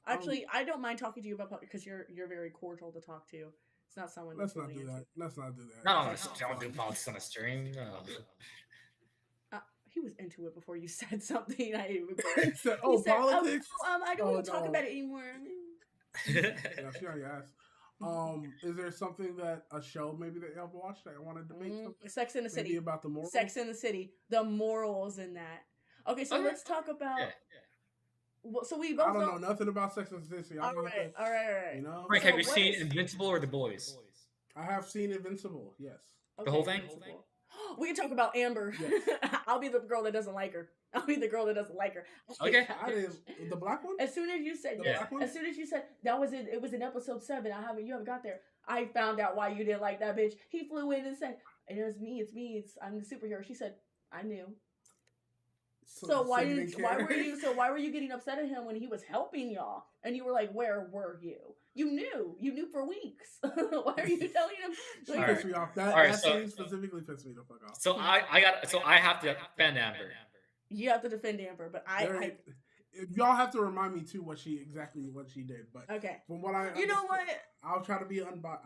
Actually, I don't mind talking to you about politics because you're very cordial to talk to. It's not someone. Let's that's not really do into that. Let's not do that. Not on a, don't do politics on a stream. No. He was into it before you said something. He said, He said, politics. I don't Oh, want to talk no. about it anymore. Yeah, she already asked. Is there something that a show maybe that y'all watched that I want to debate something? Sex in the Maybe City. about the morals? Sex in the City. The morals in that. Okay, so Okay. let's talk about. Yeah. Well, so we I both don't know nothing about Sex and the City. All right. You know, Frank, So have you what seen is- Invincible or The Boys? I have seen Invincible. Yes. The whole thing? Invincible. We can talk about Amber. Yes. I'll be the girl that doesn't like her. I'll be the girl that doesn't like her. Okay. I didn't. The black one. As soon as you said The yes, black one? as soon as you said that was it was in episode 7. You haven't got there. I found out why you didn't like that bitch. He flew in and said, "And it's me, I'm the superhero." She said, "I knew." So why were you getting upset at him when he was helping y'all? And you were like, "Where were you? You knew for weeks. Why are you telling him?" She Like, All pissed right. me off. That, All right, that so- scene specifically pissed me the fuck off. So I have to defend Amber. You have to defend Amber, but I Y'all have to remind me too what she did. But okay. from what I You know understood, what? I'll try to be unbiased.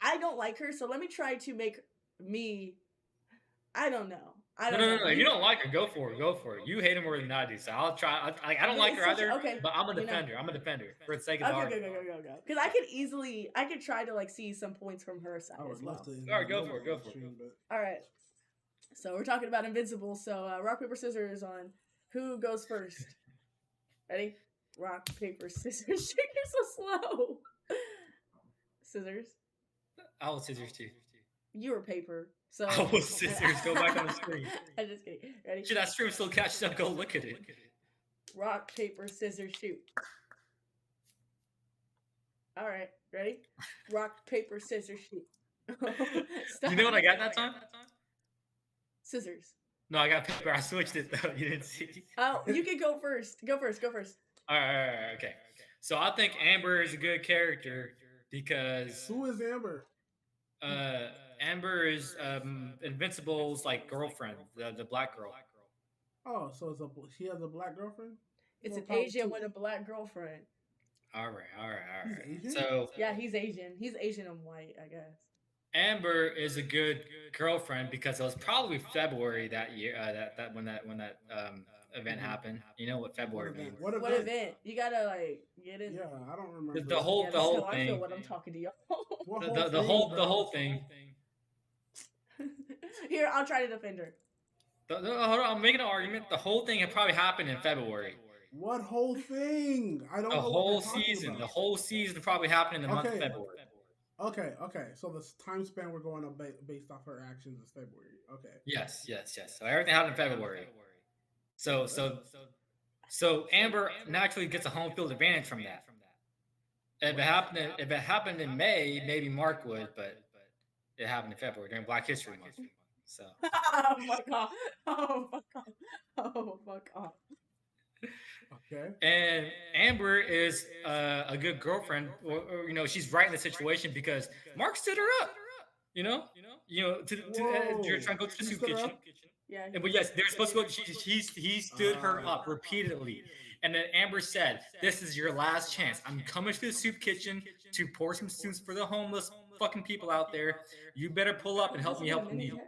I don't like her, so let me try to make me. I don't know. No. You don't like her. Go for it. You hate her more than I do. So I'll try. I don't like her either. Okay, But I'm a you know. defender. I'm a defender for the sake of the Okay, argument. go. Because I could try to like see some points from her side I would as well. love to. All right, go for it, go for it. All right. So we're talking about Invincible. So rock paper scissors on who goes first. Ready? Rock paper scissors. You're so slow. Scissors. I was scissors too. You were paper. So I was scissors. Go back on the screen. I'm just kidding. Ready? Should that stream still catch up? Go look at it. Rock paper scissors shoot. All right. Ready? Rock paper scissors shoot. Stop. You know what I got that time? Scissors. No, I got paper. I switched it though. You didn't see. Oh, you can go first. Go first. All right, okay. So I think Amber is a good character because Who is Amber? Amber is Invincible's like girlfriend, the black girl. Oh, so she has a black girlfriend. It's Well, an probably Asian two. with a black girlfriend. All right. He's Asian? So Yeah, he's Asian. He's Asian and white, I guess. Amber is a good girlfriend because it was probably February that year that when that event happened. You know what February What means? event? What What event? event? You gotta like get in. Yeah, I don't remember. The whole Yeah, the that's whole how I feel thing. when I'm talking to y'all. What The thing, whole bro? the whole thing. Here, I'll try to defend her. Hold on, I'm making an argument. The whole thing had probably happened in February. What whole thing? I don't The know what you're whole talking season. about. The whole season probably happened in the month of Okay. February. Okay. So the time span we're going on based off her actions is February. Okay. Yes. So everything happened in February. So Amber naturally gets a home field advantage from that. If it happened in May, maybe Mark would, but it happened in February during Black History Month. So Oh my god. Oh my god. Oh my god. Okay. and Amber is a good girlfriend, or she's right in the situation because Mark stood her up. You're trying to go to the She soup stood her kitchen. up? Yeah. But yes, they're supposed to go. He stood her up repeatedly, and then Amber said, "This is your last chance. I'm coming to the soup kitchen to pour some soups for the homeless fucking people out there. You better pull up and help me help the needy."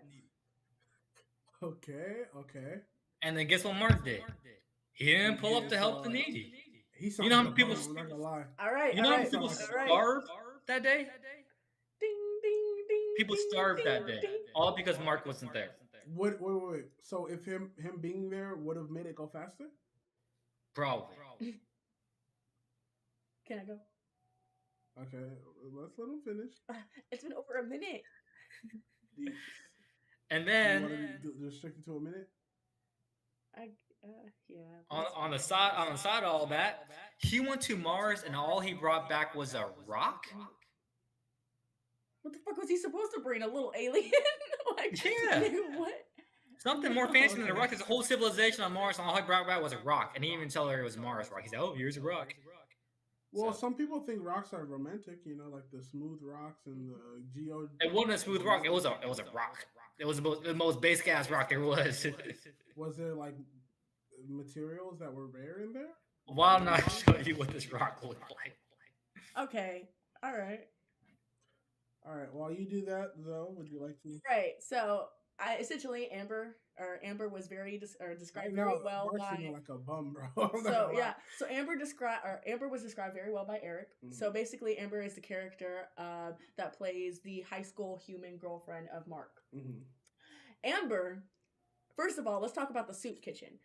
Okay. And then guess what Mark did? He didn't pull up to help the needy. He You know how many people? I'm not gonna lie. All right. You know how many people starved that day? Ding ding ding. People ding, starved ding, that day, ding. all because Mark wasn't there. Wait. So if him being there would have made it go faster? Probably. Can I go? Okay, let's let him finish. It's been over a minute. And You then want to restrict it to a minute? Yeah. on the side of all that, he went to Mars and all he brought back was a rock. What the fuck was he supposed to bring? A little alien? Like, Yeah. What? Something more fancy than a rock. There's a whole civilization on Mars, and all he brought back was a rock. And he didn't even tell her it was Mars rock. He said, "Oh, here's a rock." Well, So- some people think rocks are romantic. Like the smooth rocks and the geo. It wasn't a smooth rock. It was a rock. It was the most basic ass rock there was. Was there like materials that were rare in there? Why don't I show you what this rock looked like? Okay. All right. All right. While you do that, though, would you like to? Right. So, essentially Amber was very described very well Mark's by. feeling like a bum, bro. I'm not So gonna lie. yeah, so Amber was described very well by Eric. So basically, Amber is the character that plays the high school human girlfriend of Mark. Mhm. Amber, first of all, let's talk about the soup kitchen.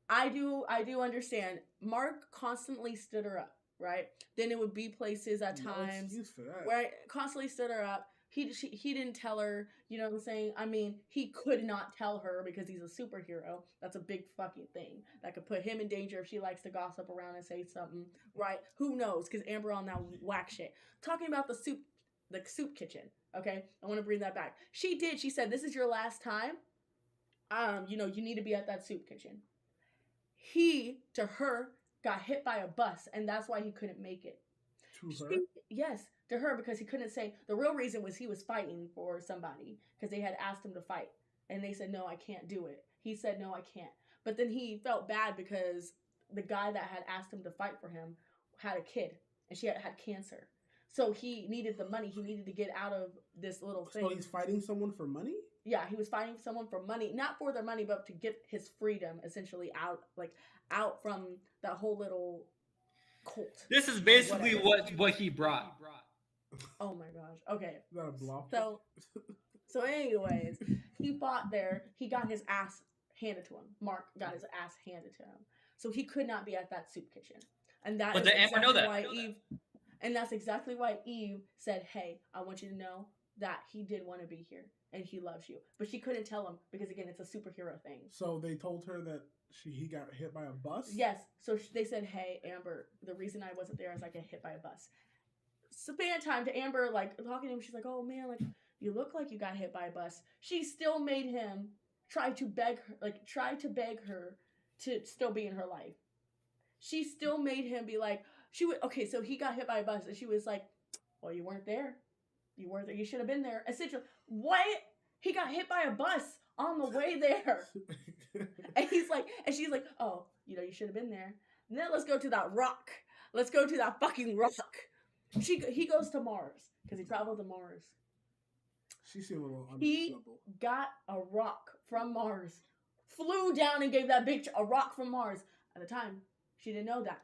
I do understand. Mark constantly stood her up, right? Then it would be places at No times excuse for that. where I constantly stood her up. He didn't tell her, you know what I'm saying? I mean, he could not tell her because he's a superhero. That's a big fucking thing. That could put him in danger if she likes to gossip around and say something, right? Who knows? Because Amber on that whack shit. Talking about the soup kitchen, okay? I want to bring that back. She said, "This is your last time. You need to be at that soup kitchen." He, to her, got hit by a bus, and that's why he couldn't make it. To her? Yes, to her, because he couldn't say. The real reason was he was fighting for somebody because they had asked him to fight, and they said, "No, I can't do it." He said, "No, I can't." But then he felt bad because the guy that had asked him to fight for him had a kid, and she had cancer. So he needed the money. He needed to get out of this little thing. So he's fighting someone for money? Yeah, he was fighting someone for money, not for their money, but to get his freedom, essentially out from that whole little cult. This is basically what he brought. Oh my gosh. Okay. Is that a bluff? So anyways, he fought there. He got his ass handed to him. Mark got his ass handed to him. So he could not be at that soup kitchen. And that But is did Amber know that? why Eve, and that's exactly why Eve said, "Hey, I want you to know that he did want to be here and he loves you." But she couldn't tell him because, again, it's a superhero thing. So they told her that he got hit by a bus? Yes. So they said, "Hey, Amber, the reason I wasn't there is I get hit by a bus." Span time to Amber, like, talking to him, she's like, "Oh man, like, you look like you got hit by a bus." She still made him try to beg her to still be in her life. She still made him be like, okay, so he got hit by a bus, and she was like, "Well, you weren't there. You weren't there. You should have been there." Essentially, what? He got hit by a bus on the way there. And she's like, "Oh, you should have been there." And then let's go to that rock. Let's go to that fucking rock. He goes to Mars because he traveled to Mars. She seemed a little He unreasonable. got a rock from Mars, flew down and gave that bitch a rock from Mars. At the time, she didn't know that.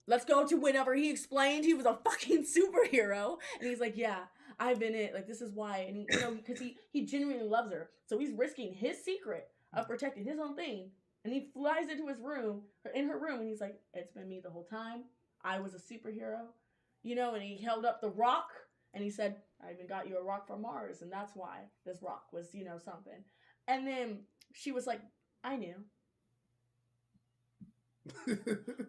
Let's go to whenever he explained he was a fucking superhero, and he's like, "Yeah, I've been it. Like, this is why." And because he genuinely loves her, so he's risking his secret of protecting his own thing. And he flies into his room, in her room, and he's like, "It's been me the whole time. I was a superhero." And he held up the rock, and he said, "I even got you a rock from Mars, and that's why this rock was, something." And then she was like, "I knew."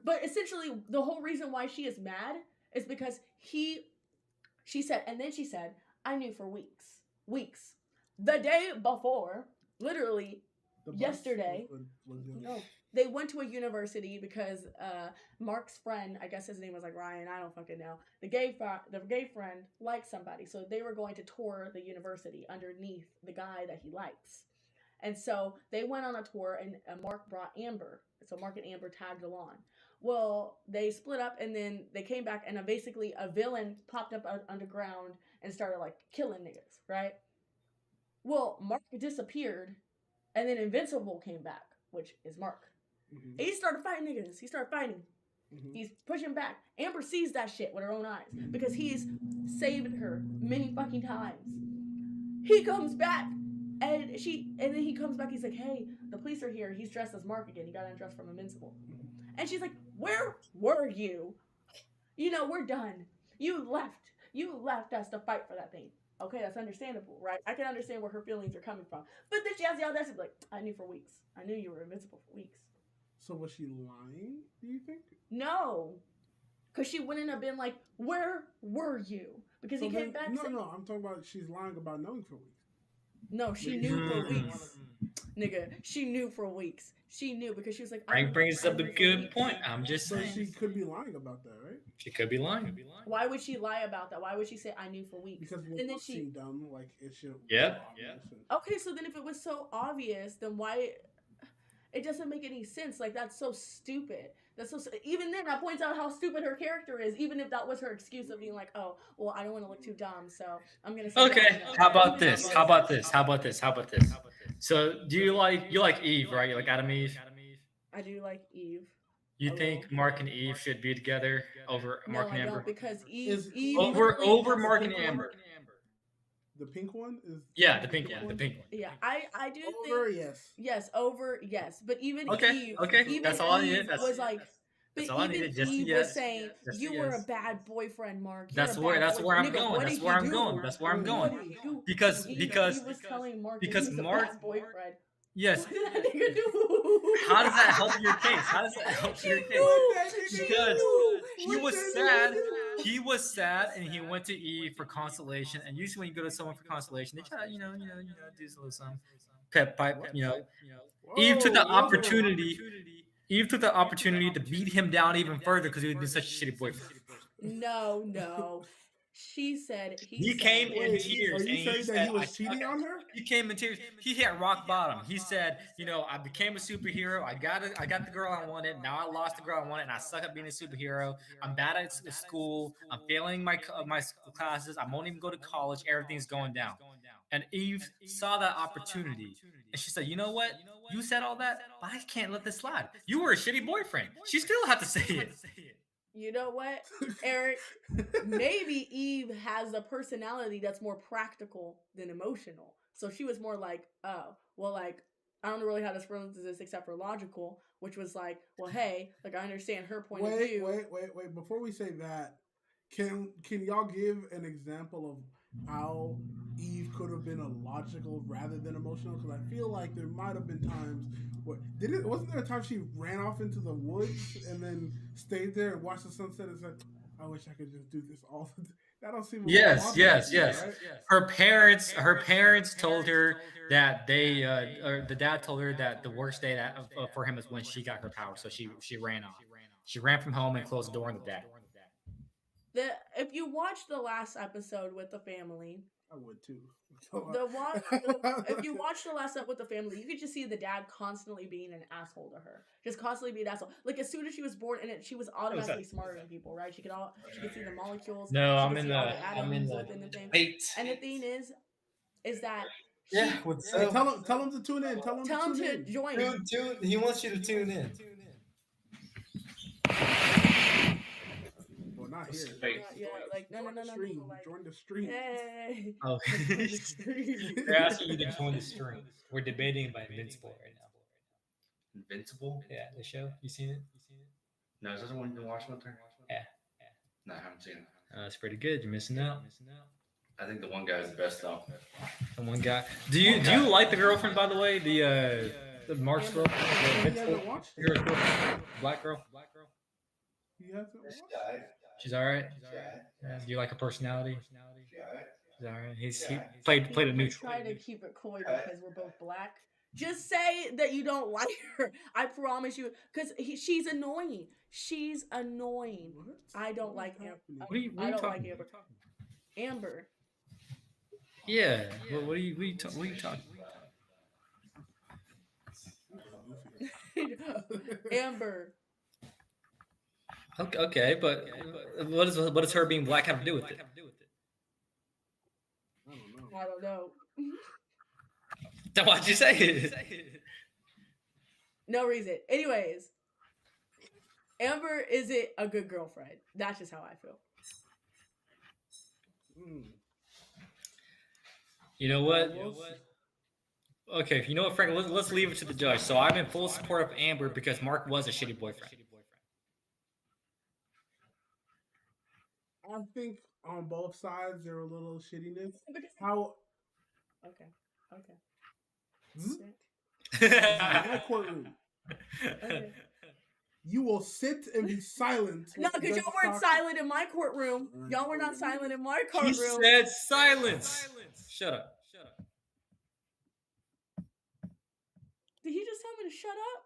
But essentially, the whole reason why she is mad is because she said, "I knew for weeks. The day before, literally, yesterday, no, they went to a university because Mark's friend, I guess his name was like Ryan, I don't fucking know. The gay friend liked somebody, so they were going to tour the university underneath the guy that he likes. And so they went on a tour, and Mark brought Amber. So Mark and Amber tagged along. Well, they split up, and then they came back, and basically a villain popped up underground and started like killing niggas, right? Well, Mark disappeared, and then Invincible came back, which is Mark. Mm-hmm. He started fighting niggas. Mm-hmm. He's pushing back. Amber sees that shit with her own eyes because he's saved her many fucking times. He comes back. And then he comes back. He's like, "Hey, the police are here." He's dressed as Mark again. He got undressed from Invincible. And she's like, "Where were you? We're done. You left us to fight for that thing." Okay, that's understandable, right? I can understand where her feelings are coming from. But then she has the audacity to be like, "I knew for weeks. I knew you were invincible for weeks." So was she lying, do you think? No. Because she wouldn't have been like, "Where were you?" Because he came back. No, I'm talking about she's lying about knowing for weeks. No, she knew for weeks. Nigga, she knew for weeks. She knew because she was like... Frank brings up a good point. I'm just saying. So she could be lying about that, right? She could be lying. Why would she lie about that? Why would she say, "I knew for weeks"? Because and then she dumb, like it should... Yeah. Okay, so then if it was so obvious, then why... It doesn't make any sense. Like, that's so stupid. Even then, that points out how stupid her character is, even if that was her excuse of being like, "Oh, well, I don't want to look too dumb, so I'm going to say..." Okay, how about this? So, do you like Eve, right? You like Adam and Eve? I do like Eve. You think Mark and Eve should be together over Mark and Amber? No, because Eve over Mark and Amber. The pink one is... Yeah, the pink one. Yeah, I do over, think... yes. Yes, over, yes. But even Eve... Okay, that's all I needed. Was like... But even Eve was saying, "You were a bad boyfriend, Mark. That's where I'm going. Because he was telling Mark he was a bad boyfriend. Yes. What did that nigga do? How does that help your case? Because he was sad. He was sad, and he went to Eve for consolation. And usually, when you go to someone for consolation, they try to, do a little some pep pipe. Eve took the opportunity. Eve took the opportunity to beat him down even further because he was such a shitty boyfriend. No. She said he came in tears. Are you saying that he was cheating on her? He came in tears. He hit rock bottom. He said, "I became a superhero. I got the girl I wanted. Now I lost the girl I wanted, and I suck at being a superhero. I'm bad at school. I'm failing my classes. I won't even go to college. Everything's going down." And Eve saw that opportunity, and she said, "You know what? You said all that, but I can't let this slide. You were a shitty boyfriend." She still had to say it. You know what, Eric? Maybe Eve has a personality that's more practical than emotional. So she was more like, "Oh, well, like, I don't know really how to explain this except for logical," which was like, "Well, hey, like, I understand her point of view." Wait. Before we say that, can y'all give an example of how Eve could have been a logical rather than emotional? Because I feel like there might have been times where wasn't there a time she ran off into the woods and then stayed there and watched the sunset and said, "I wish I could just do this all the time." That don't seem yes. Right? Her parents told her that or the dad told her that the worst day for him is when she got her power, so she ran off. She ran from home and closed the door on the dad. If you watch the last episode with the family, I would too. If you watch the last episode with the family, you could just see the dad constantly being an asshole to her, just constantly being an asshole. Like as soon as she was born, and she was automatically smarter than people, right? She could see the molecules. No, I'm in the thing. eight. And the thing is that. Hey, tell him to tune in. Tell him to join. He wants you to tune in. Well, not not here. Fake. Yeah, like no, Join the no, stream. like, Join the stream. hey. Oh, Join the stream. they're asking you to join the stream. We're debating about Invincible right now. Invincible? Yeah, the show. You seen it? No, is that the one you've been watching with her? Yeah. No, I haven't seen it. It's pretty good. You're missing out. I think the one guy is the best though. The one guy. Do you like the girlfriend, by the way? The Mark's girlfriend, the He Invincible hasn't watched it. hero's girlfriend? Black girl. He hasn't watched it. She's all right. Yeah. Do you like her personality? She's all right. He played a neutral. Trying to keep it coy because we're both black. Just say that you don't like her. I promise you, because she's annoying. She's annoying. What? I don't What like is Amber. happening? What are you I don't talking like about? Amber. Yeah. What are you talking? Amber. Okay, but what does her being black have to do with it? I don't know. I don't know. Then why'd you say it? No reason. Anyways, Amber isn't a good girlfriend. That's just how I feel. Mm. You know what? We'll see. Okay, you know what, Frank? Let's leave it to the judge. So I'm in full support of Amber because Mark was a shitty boyfriend. I think on both sides there were a little shittiness. Because- How Okay. my courtroom, Okay. you will sit and be silent. No, when because the y'all judge weren't talks. silent in my courtroom. Y'all were not silent in my He courtroom. said silence. Shut up. Did he just tell me to shut up?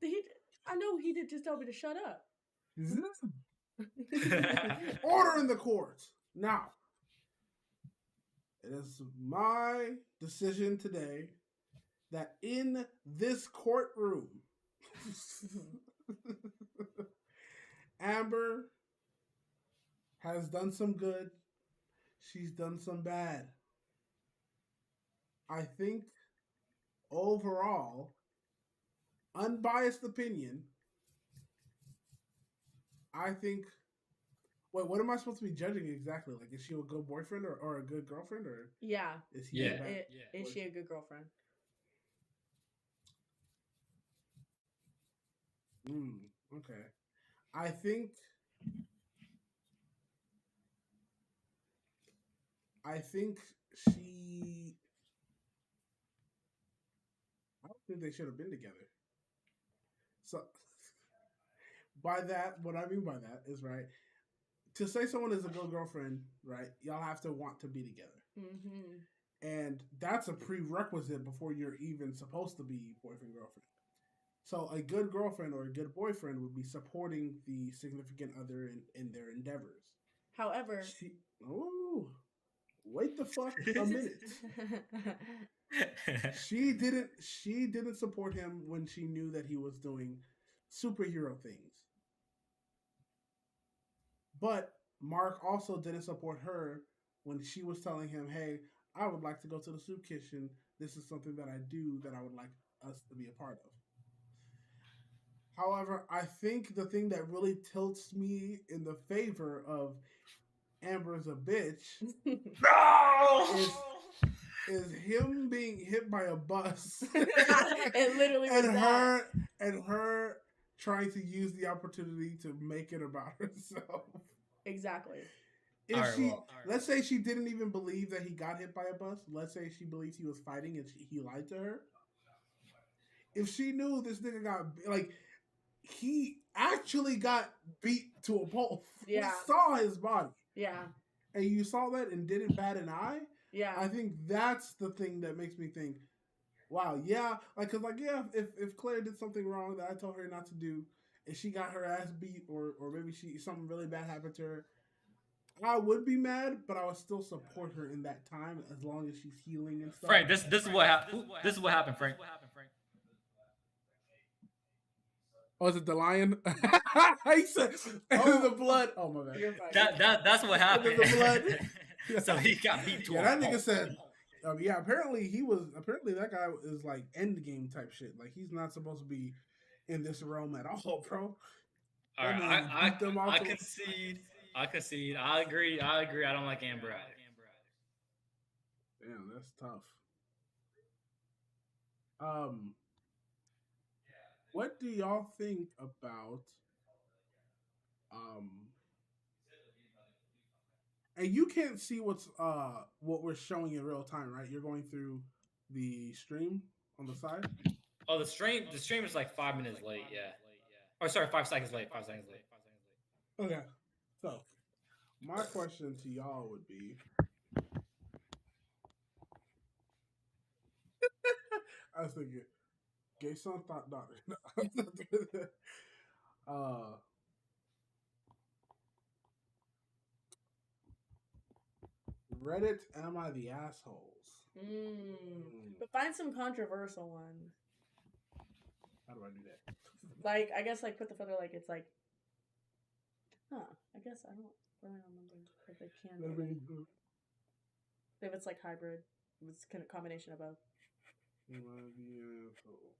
Did he? I know he did just tell me to shut up. Order in the court. Now, it is my decision today that in this courtroom, Amber has done some good. She's done some bad. I think overall, unbiased opinion, I think. Wait, what am I supposed to be judging exactly? Like, is she a good boyfriend or a good girlfriend, or Yeah. is he? Yeah. a bad- Is she a good girlfriend? Okay. I think. She. I don't think they should have been together. So, by that, what I mean by that is, right, to say someone is a good girlfriend, right, y'all have to want to be together. Mm-hmm. And that's a prerequisite before you're even supposed to be boyfriend, girlfriend. So a good girlfriend or a good boyfriend would be supporting the significant other in their endeavors. However, Wait the fuck a minute. She didn't support him when she knew that he was doing superhero things. But Mark also didn't support her when she was telling him, "Hey, I would like to go to the soup kitchen. This is something that I do that I would like us to be a part of." However, I think the thing that really tilts me in the favor of Amber's a bitch is him being hit by a bus. it literally was that. and her trying to use the opportunity to make it about herself. Exactly. If let's say she didn't even believe that he got hit by a bus. Let's say she believed he was fighting and he lied to her. If she knew this nigga got he actually got beat to a pulp. Yeah. We saw his body. Yeah. And you saw that and didn't bat an eye. Yeah. I think that's the thing that makes me think, wow, yeah, if Claire did something wrong that I told her not to do, and she got her ass beat, or maybe something really bad happened to her, I would be mad, but I would still support her in that time as long as she's healing and stuff. Frank, this is what happened. This is what happened, Frank. Oh, is it the lion? He said, the blood. Oh my god. You're fine. That's what happened. The blood. So he got beat to Yeah, a that nigga pulp. said. Apparently that guy is like end game type shit. Like he's not supposed to be in this realm at all, bro. All right, That man beat them I out to- concede. I concede. I agree. I don't like Amber either. Damn, that's tough. What do y'all think about um? And you can't see what we're showing in real time, right? You're going through the stream on the side. Oh, the stream is like 5 minutes late. Yeah. Or sorry, 5 seconds late. 5 seconds late. Okay. So, my question to y'all would be I was thinking, gay son thought daughter. uh, Reddit, am I the assholes? But find some controversial ones. How do I do that? Like, I guess, like, put the feather, like, it's like, I guess I don't really remember if they can. If it's like hybrid, it's kind of combination of both. Am I the asshole?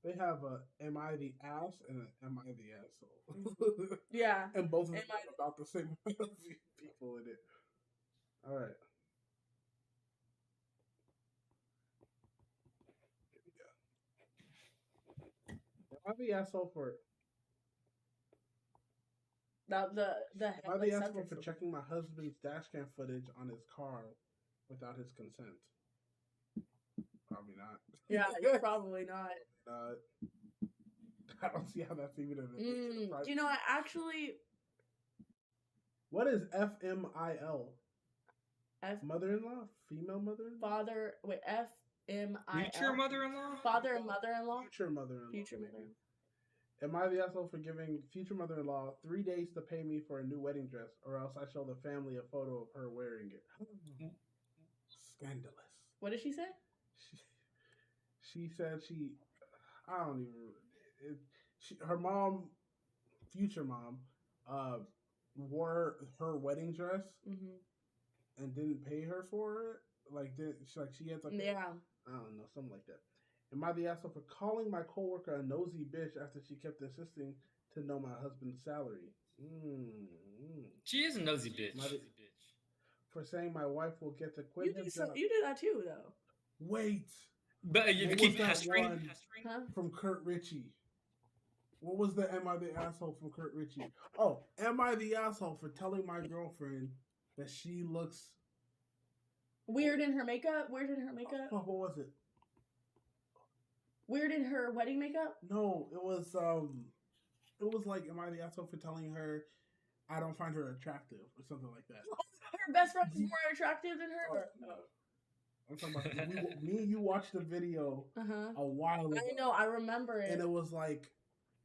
They have a am I the ass and a am I the asshole? Yeah. And both of them Am I- have about the same amount of people in it. All right. Here we go. Am I the asshole for The am I like, the asshole subjects for of- checking my husband's dash cam footage on his car without his consent? Probably not. Yeah, probably not. I don't see how that's even You know, I actually What is FMIL? F Mother-in-law? Female mother-in-law? father wait FMIL Future mother-in-law? father and mother-in-law. Future mother-in-law. Future mother. Am I the asshole for giving future mother-in-law 3 days to pay me for a new wedding dress, or else I show the family a photo of her wearing it? Scandalous. What did she say? She said I don't even. Her mom, future mom, wore her wedding dress and didn't pay her for it. Like she had to. Yeah. I don't know, something like that. Am I the asshole for calling my coworker a nosy bitch after she kept insisting to know my husband's salary? She is a nosy bitch. For saying my wife will get to quit his job. You did that too, though. Wait. But you What keep was that pestering. one? Huh? From Kurt Ritchie. What was the am I the asshole from Kurt Ritchie? Oh, am I the asshole for telling my girlfriend that she looks Weird in her makeup? Weird in her makeup? Oh, what was it? Weird in her wedding makeup? No, it was like am I the asshole for telling her I don't find her attractive or something like that. Her best friend is more attractive than her? I'm talking about me and you watched the video Uh-huh. a while ago. I know, I remember it. And it was like,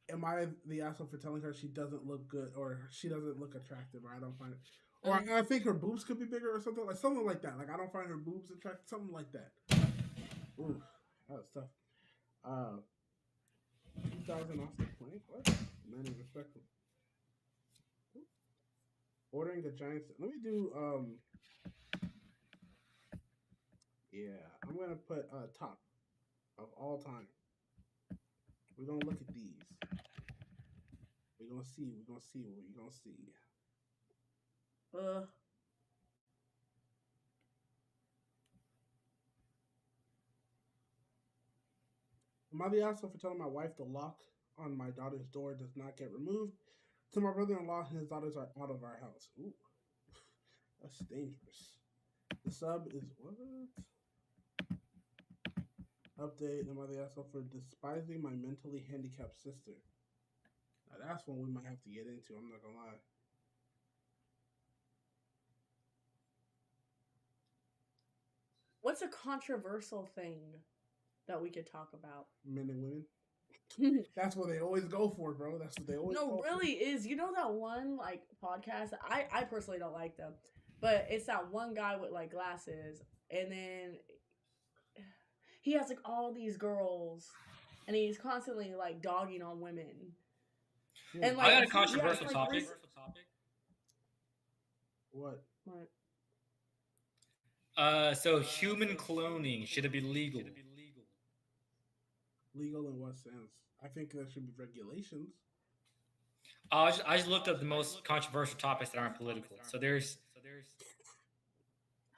am I the asshole for telling her she doesn't look good or she doesn't look attractive or I don't find it, or I think her boobs could be bigger or something like that. Like I don't find her boobs attractive, something like that. Ooh, that was tough. 2,000 off the plank. What? Man, respectful. Ordering a giant. Let me do. Yeah, I'm gonna put top of all time. We're gonna look at these. We're gonna see. We're gonna see what we're gonna see. Am I the asshole for telling my wife the lock on my daughter's door does not get removed? To my brother-in-law and his daughters are out of our house. Ooh, that's dangerous. The sub is what? Update. Am I the asshole for despising my mentally handicapped sister? Now that's one we might have to get into. I'm not gonna lie. What's a controversial thing that we could talk about? Men and women. That's what they always go for, bro. That's what they always No, go really is. You know that one like podcast? I personally don't like them, but it's that one guy with like glasses, and then he has like all these girls, and he's constantly like dogging on women. for. And I like got a yeah, controversial like, topic. What? So human cloning, should it be legal? Legal in what sense? I think there should be regulations. I just looked up the most controversial topics that aren't political. So there's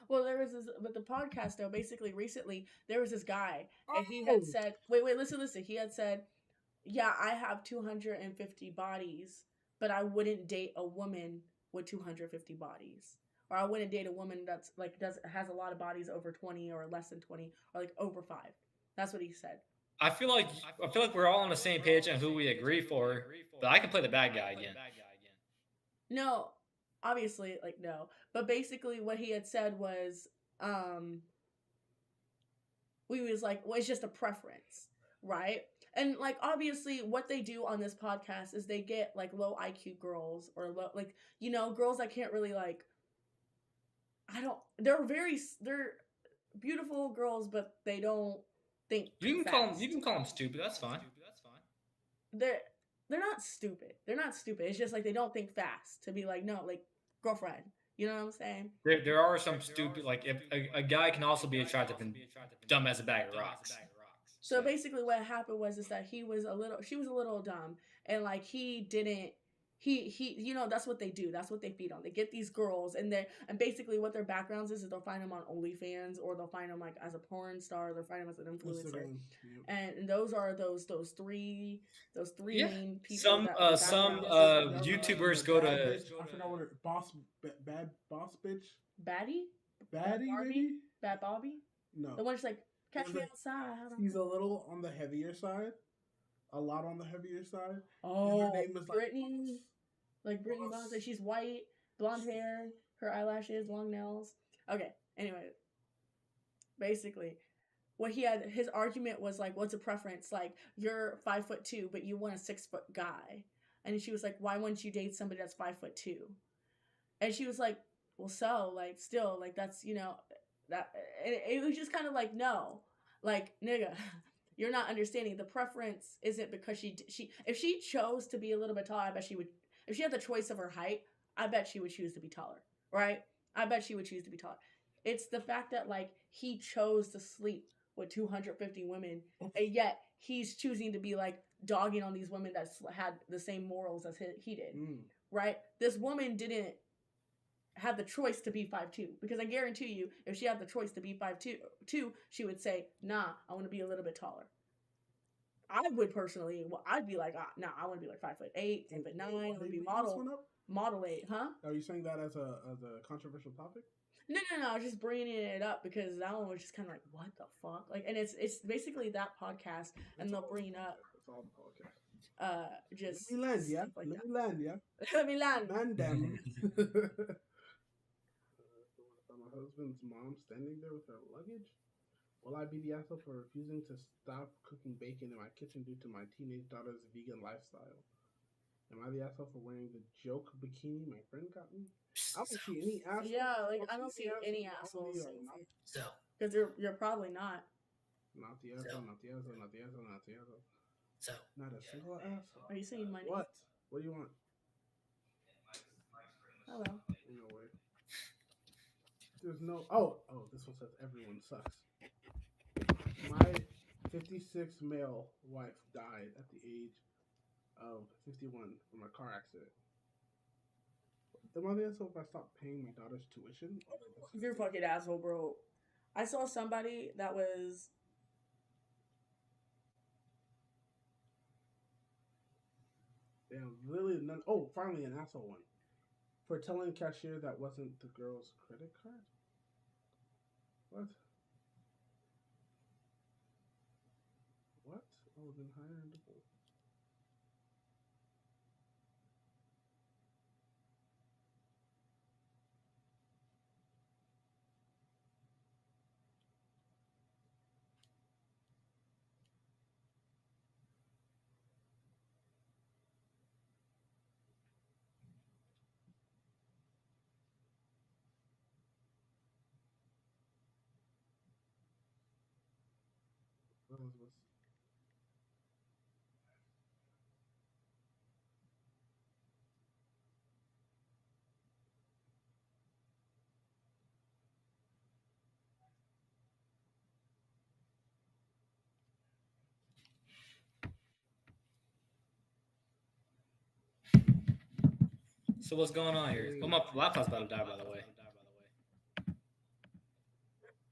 Well, there was this, but the podcast though, basically recently there was this guy, and he Oh, had said, wait, listen. He had said, yeah, I have 250 bodies, but I wouldn't date a woman with 250 bodies. Or I wouldn't date a woman that's like does has a lot of bodies over 20 or less than 20 or like over 5. That's what he said. I feel like we're all on the same page on who we agree for, but I can play the bad guy again. No, obviously like no. But basically what he had said was um we was like, well, it's just a preference, right? And like obviously what they do on this podcast is they get like low IQ girls or low like girls that can't really like I don't they're beautiful girls but they don't think fast. You can call them stupid. That's fine. They're they're not stupid. They're not stupid. It's just like they don't think fast to be like no, like girlfriend. You know what I'm saying? There are some stupid like if a guy can also be attractive and dumb as a bag of rocks. So basically, what happened was is that she was a little dumb, and like he didn't, that's what they do. That's what they feed on. They get these girls, and basically what their backgrounds is they'll find them on OnlyFans or they'll find them like as a porn star. They'll find them as an influencer, Instagram. and those are those three Yeah. main people. Some YouTubers go to I forgot what it bad boss bitch Baddie, baddie Barbie? maybe Bad Bobby, no. the one just like catch Was me it- outside. He's a little on the heavier side, a lot on the heavier side. Oh, her name is like Brittany, like Brittany Boss. Bonds. She's white, blonde hair, her eyelashes, long nails. Okay, anyway, basically, what his argument was like, what's a preference? Like, you're 5'2", but you want a 6-foot guy, and she was like, why wouldn't you date somebody that's 5'2"? And she was like, well, so like, still like that's that it was just kind of like no, like nigga. You're not understanding. The preference isn't because she if she chose to be a little bit taller, I bet she would. If she had the choice of her height, I bet she would choose to be taller, right? I bet she would choose to be taller. It's the fact that like he chose to sleep with 250 women, and yet he's choosing to be like dogging on these women that had the same morals as he did, right? This woman didn't have the choice to be 5'2", because I guarantee you, if she had the choice to be 5'2", she would say, "Nah, I want to be a little bit taller." I would personally, I'd be like, "Nah, I want to be like 5'8", 5'9". I want to be model 8, huh? Are you saying that as a controversial topic? No, I was just bringing it up because that one was just kind of like, what the fuck? Like, and it's basically that podcast, and they'll bring up It's all the podcast. just Let me land, yeah. stuff like Let that. me land, yeah. Let me land. Man, damn. My husband's mom standing there with her luggage. Will I be the asshole for refusing to stop cooking bacon in my kitchen due to my teenage daughter's vegan lifestyle? Am I the asshole for wearing the joke bikini my friend got me? I don't see any assholes. Yeah, like I don't see any assholes So because you're probably not. Not the asshole, not the asshole, not the asshole, not the asshole. so Not a single asshole. Are you saying my name? What? What do you want? Hello. No way. There's no. Oh, this one says everyone sucks. My 56 male wife died at the age of 51 from a car accident. Am I the asshole if I stop paying my daughter's tuition? You're a fucking asshole, bro. I saw somebody that was. Damn, really? None. Oh, finally an asshole one. For telling cashier that wasn't the girl's credit card? What? What? Oh, then hire and double. What was this? So what's going on here? Oh, my laptop's about to die, by the way.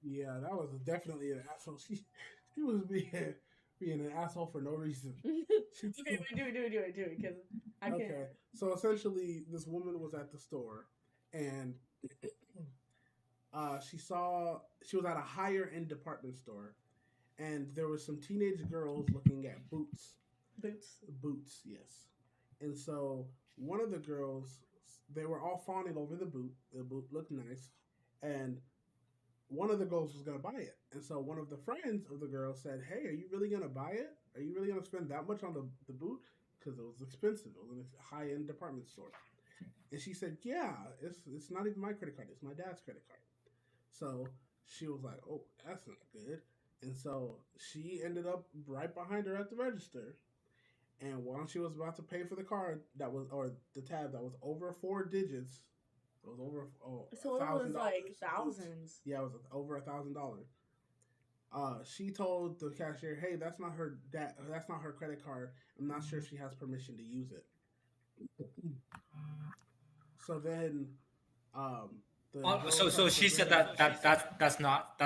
Yeah, that was definitely an asshole. She was being an asshole for no reason. Okay, wait, do it, because I can't. Okay, so essentially, this woman was at the store, and she was at a higher end department store, and there was some teenage girls looking at boots. Boots, yes. And so one of the girls, they were all fawning over the boot. The boot looked nice, and one of the girls was gonna buy it. And so one of the friends of the girl said, "Hey, are you really gonna buy it? Are you really gonna spend that much on the boot? Because it was expensive. It was in a high end department store." And she said, "Yeah, it's not even my credit card. It's my dad's credit card." So she was like, "Oh, that's not good." And so she ended up right behind her at the register. And while she was about to pay for the card or the tab that was over 4 digits, it was over So it was like $1,000. thousands. Yeah, it was over $1,000. She told the cashier, "Hey, that's not her that's not her credit card. I'm not sure if she has permission to use it." So then, So she said that's not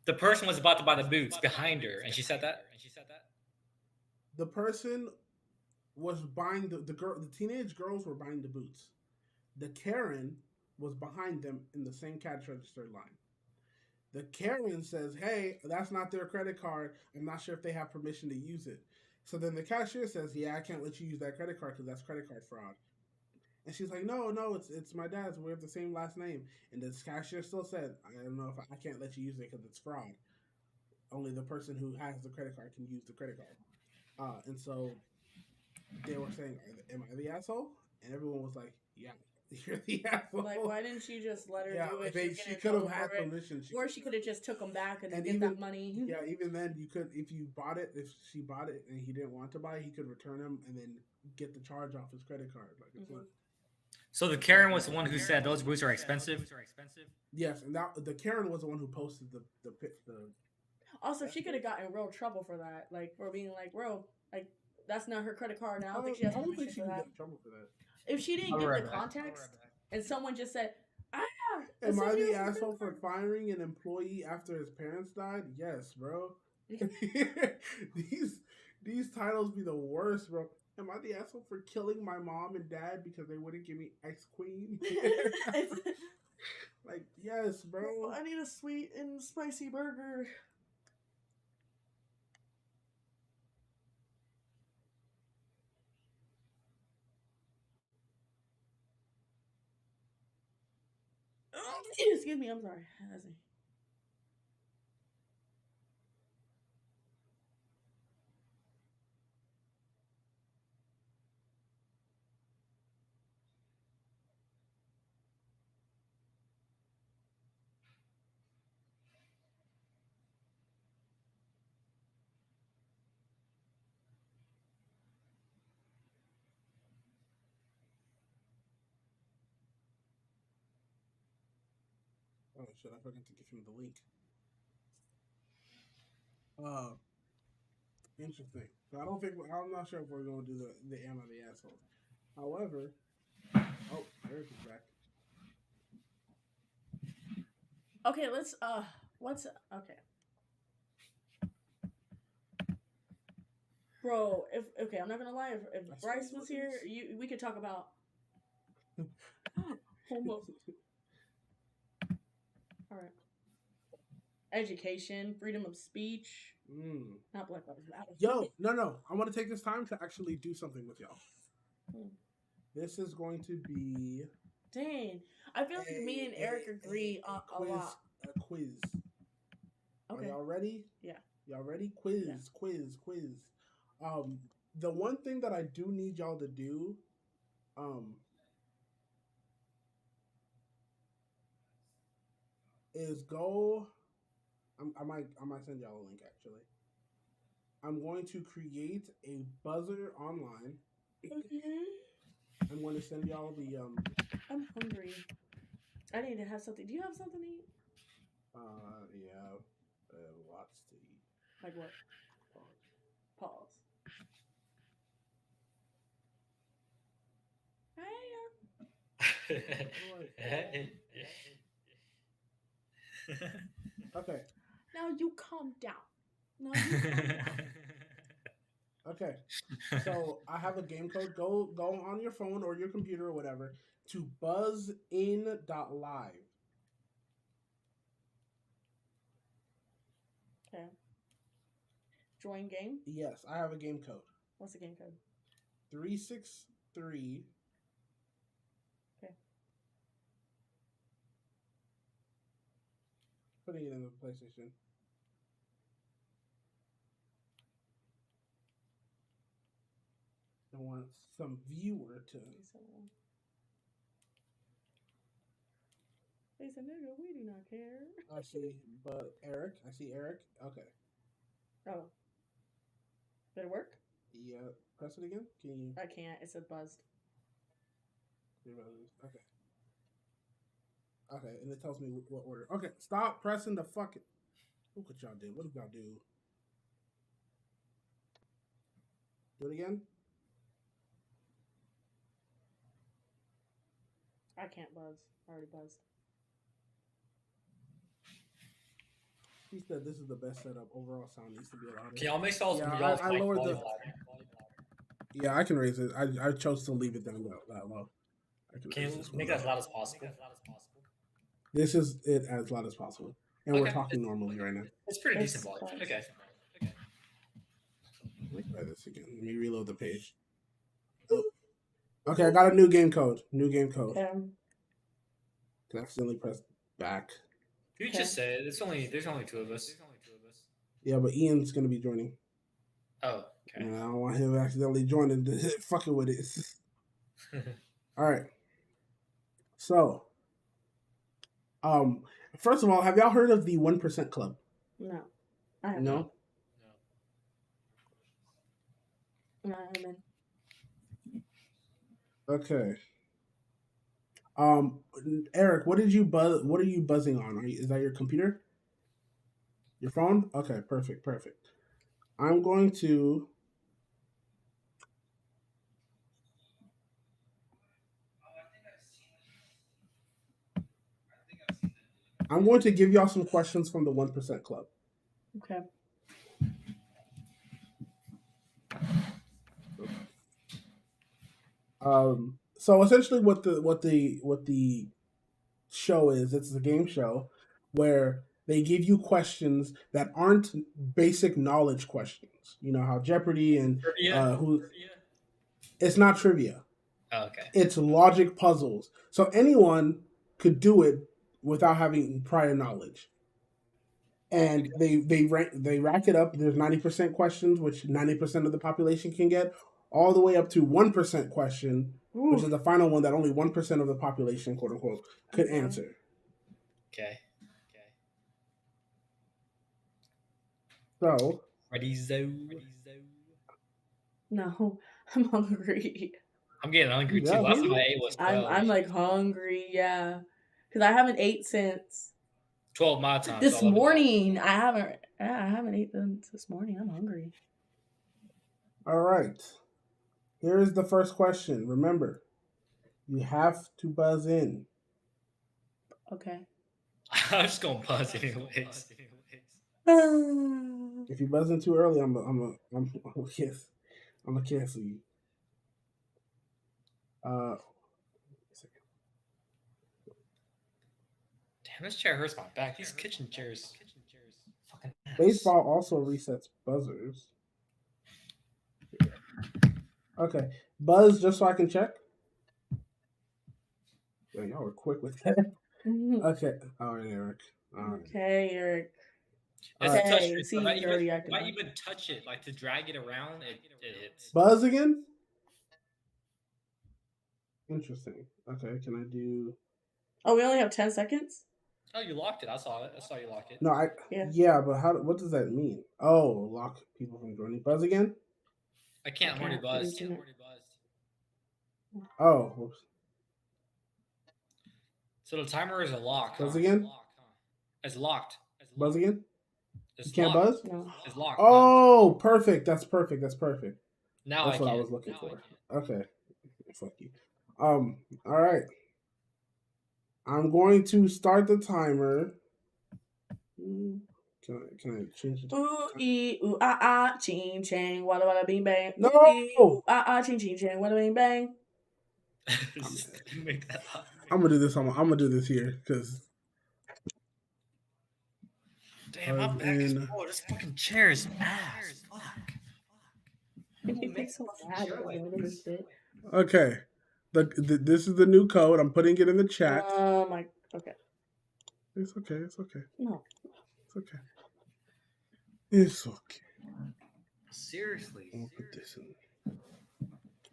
the person was about to buy the boots behind her, and she said that. the person was buying the teenage girls were buying the boots. The Karen was behind them in the same cash register line. The Karen says, "Hey, that's not their credit card. I'm not sure if they have permission to use it." So then the cashier says, "Yeah, I can't let you use that credit card because that's credit card fraud." And she's like, "No, it's my dad's. We have the same last name." And the cashier still said, "I don't know if I can't let you use it because it's fraud. Only the person who has the credit card can use the credit card." And so they were saying, "Am I the asshole?" And everyone was like, "Yeah, you're the asshole." Like, why didn't you just let her do it? She could have had permission. Or she could have just took them back and get even that money. Yeah, even then you could, if she bought it and he didn't want to buy it, he could return them and then get the charge off his credit card. Like it's not. So the Karen was the one who said those boots are expensive. Yes, and the Karen was the one who posted the. Also, she could have gotten in real trouble for that, like for being like, "Bro, like that's not her credit card." Now I don't think she has permission she for would that. get in trouble for that. If she didn't give the context and someone just said, "Ah," am I the asshole for firing an employee after his parents died? Yes, bro. these titles be the worst, bro. Am I the asshole for killing my mom and dad because they wouldn't give me Ice Queen? Like, yes, bro. I need a sweet and spicy burger. Excuse me, I'm sorry. Oh shit! I forgot to give him the link. Interesting. So I'm not sure if we're going to do the Am I the Asshole. However, Eric is back. Okay, let's okay. Bro, I'm not gonna lie. If Bryce was here, we could talk about homo. All right. Education, freedom of speech, not Black Lives Matter. Yo, no. I want to take this time to actually do something with y'all. This is going to be. Dang, I feel like me and Eric agree a lot. A quiz. Okay. Are y'all ready? Yeah. Y'all ready? Quiz. The one thing that I do need y'all to do, is go. I might send y'all a link actually. I'm going to create a buzzer online. Okay. I'm going to send y'all the I'm hungry. I need to have something. Do you have something to eat? Yeah, lots to eat. Like what? Pause. Hey. Okay. Now you calm down. Now you calm down. Okay. So I have a game code. Go on your phone or your computer or whatever to buzzin.live. Okay. Join game. Yes, I have a game code. What's the game code? 363. Okay. Putting it in the PlayStation. I want some viewer to. They said, nigga, we do not care. I see, but Eric. I see Eric. Okay. Oh. Did it work? Yeah. Press it again. Can you? I can't. It said buzzed. Okay. Okay, and it tells me what order. Okay, stop pressing the fucking. Look what y'all do. What did y'all do? Do it again. I can't buzz. I already buzzed. He said this is the best setup. Overall sound needs to be louder. Can y'all make y'all Yeah, I lowered volume the. louder? Yeah, I can raise it. I chose to leave it down that low. I Can raise you this one make it up. as loud as possible? This is it as loud as possible, and we're Okay. talking normally right now. It's pretty It's decent volume. close. Okay. Let me try this again. Let me reload the page. Okay, I got a new game code. New game code. Okay. I accidentally pressed back. You Okay. just say it. There's only two of us. Yeah, but Ian's gonna be joining. Oh, okay. And I don't want him accidentally joining fucking with it. All right. So, first of all, have y'all heard of the 1% Club? No. I haven't. No. No, I haven't. Okay. Eric, what did you buzz? What are you buzzing on? Is that your computer? Your phone? Okay, perfect. I'm going to. I'm going to give y'all some questions from the 1% Club. Okay. So essentially, what the show is, it's a game show where they give you questions that aren't basic knowledge questions. You know how Jeopardy and Trivia? it's not trivia. Oh, okay. It's logic puzzles. So anyone could do it without having prior knowledge. And they rack it up. There's 90% questions, which 90% of the population can get, all the way up to 1% question, which is the final one that only 1% of the population, quote unquote, could answer. Okay. So Ready, Zoe? No, I'm hungry. I'm getting hungry too. Yeah, Last time I ate was 12. I'm like hungry, yeah. Because I haven't ate since 12 my time. this so morning. I haven't eaten this morning. I'm hungry. all right. Here's the first question. Remember, you have to buzz in. Okay. I'm just gonna buzz anyways. If you buzz in too early, I'm gonna cancel you. Damn, this chair hurts my back. These kitchen chairs. Fucking ass. Baseball also resets buzzers. Okay, buzz just so I can check. Yeah, y'all were quick with that. Okay, all right, Eric. All right. Okay, Eric. It's Alright. a touch Okay, screen, see, so if you're already acting I up. even touch it, like to drag it around, it hits. Buzz again? Interesting. Okay, can I do? Oh, we only have 10 seconds? Oh, you locked it. I saw it. I saw you lock it. No, Yeah. yeah, but what does that mean? Oh, lock people from joining. Buzz again? I can't. I'm already Okay, buzzed. using it. Oh, whoops. So the timer is a lock. Buzz huh? again? It's locked. Buzz again? It's You can't locked. buzz? No. It's locked. Oh, perfect. That's perfect. Now That's I what can. I was looking Now for. I can. Okay. Fuck you. All right. I'm going to start the timer. Can I change it? Ooh, ee, ooh, ah, ah, ching, chang, wada, wada, bing, bang. No! Ooh, ee, ooh, ah, ah, ching, ching, chang, wada, bing, bang. Make that up. I'm gonna do this. I'm gonna do this here because Damn, my back is full. This fucking chair is ass. Fuck. It makes so bad over this shit. okay. This is the new code. I'm putting it in the chat. My okay. It's okay. It's okay. No. It's okay. It's okay. Seriously. I'll put this in.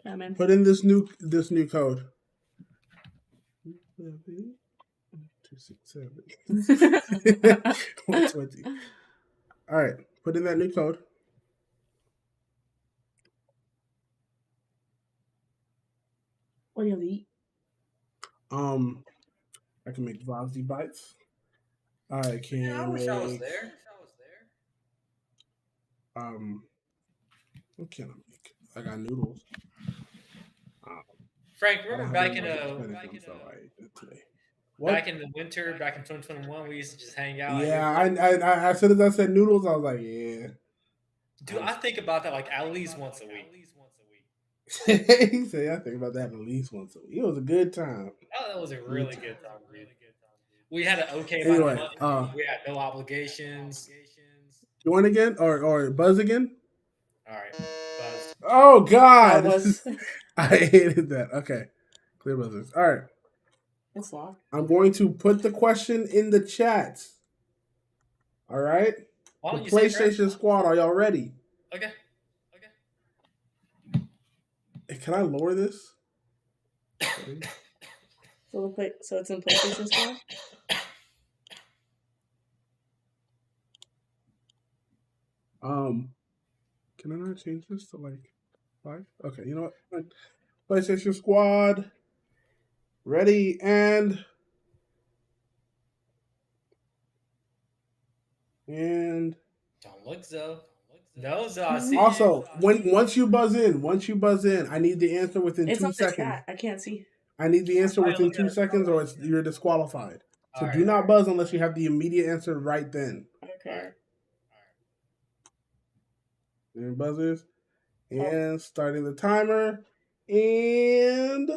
Yeah, man. Put in this new code. 267 120. All right, put in that new code. What do you have to eat? I can make Vazzy bites. I can Yeah, I wish I was make, there. what can I make? I got noodles. Frank, I don't remember have back in any the Dominican, so I ate it today. What? back in the winter, back in 2021, we used to just hang out. Yeah, I as soon as I said noodles, I was like, yeah. Dude, I think about that like at least once a week. He said, I think about that at least once a week. It was a good time. Oh, that was a really good time, dude. We had an okay Anyway, amount of money. We had no obligations. Join again or buzz again? All right, Buzz. Oh God! Was I hated that. Okay, clear buzzers. All right, it's locked. I'm going to put the question in the chat. All right, Why the don't you say it, PlayStation Frank? Squad. Are y'all ready? Okay. Hey, can I lower this? So it's in PlayStation Store. Can I not change this to like 5? Okay, you know what? PlayStation Squad. Ready and Don't look, Zoe. No, Zoe. I see also once you buzz in, I need the answer within It's 2 on the seconds. chat. I can't see. I need the answer Why within look at 2 it? seconds, or you're disqualified. So All do right. not buzz unless you have the immediate answer right then. Okay. And buzzers, and starting the timer, and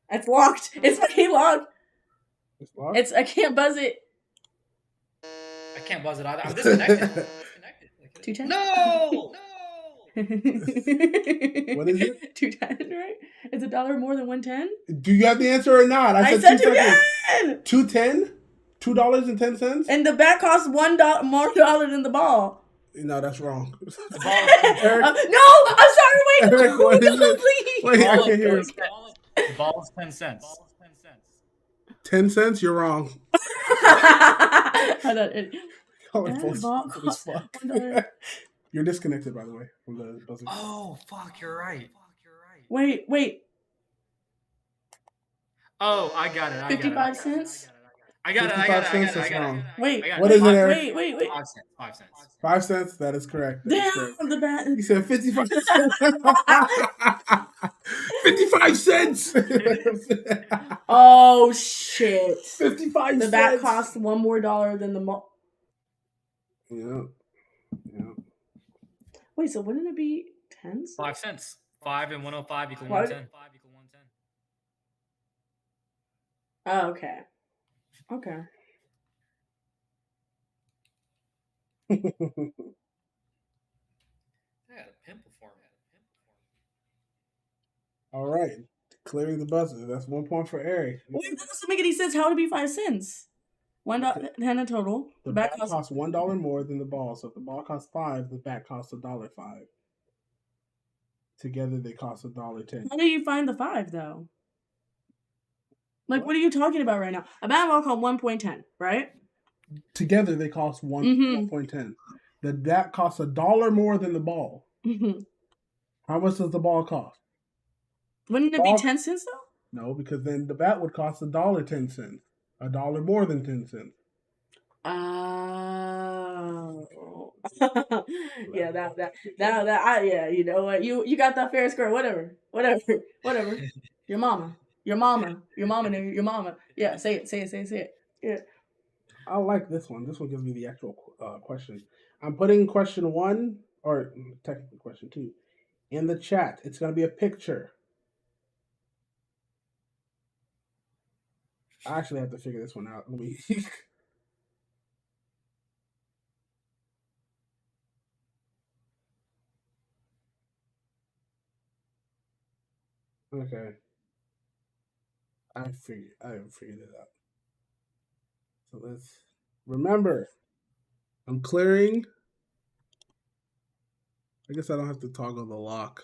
It's locked. It's fucking locked. it's locked. I can't buzz it. I can't buzz it either. I'm disconnected. 210. No! What is it? 210, right? Is $1 more than 110? Do you have the answer or not? I said 2 seconds. 210. $2.10? And the bat costs $1 more than the ball. No, that's wrong. The ball is Eric, No, I'm sorry. Wait, Eric, what is it? please. Wait, I can hear it. The ball is 10 cents. 10 cents? You're wrong. Hold on. Oh, And it's the ball stupid as costs fuck. $1. You're disconnected, by the way, from the buzzer. Oh, fuck, you're right. Wait. Oh, I got it. 55 cents? I got it. 55 cents, that's wrong. Wait. I got What is it, Eric? Wait. 5 cents. 5 cents. 5 cents? That is correct. That is correct. Damn, the bat. He said 55 cents. 55 cents. Oh, shit. 55 The cents. bat costs $1 more than the mall. Yeah. Wait, so wouldn't it be 10 cents? 5 cents. 5 and 105 equal What? 110. 5 equal 110. Oh, okay. Okay. I got a pimple for me. All right. Clearing the buzzer. That's 1 point for Eric. Wait, that doesn't make any sense. How would it be 5 cents? $1 total. The bat costs $1 more than the ball. So if the ball costs $5, the bat costs $1.05. Together they cost $1.10. How do you find the 5 though? Like, what are you talking about right now? A bat and ball cost 1.10, right? Together they cost 1.10. The bat costs $1 more than the ball. Mm-hmm. How much does the ball cost? Wouldn't it be 10 cents though? No, because then the bat would cost $1.10. $1 more than 10 cents. Oh. Yeah, yeah, you know what? You got that fair square, whatever. Your mama. Your mama. Nigga, your mama. Yeah, say it. Yeah. I like this one. This one gives me the actual question. I'm putting question 1, or technically question 2, in the chat. It's going to be a picture. I actually have to figure this one out. Let me. Okay. I haven't figured it out. So let's remember. I'm clearing. I guess I don't have to toggle the lock.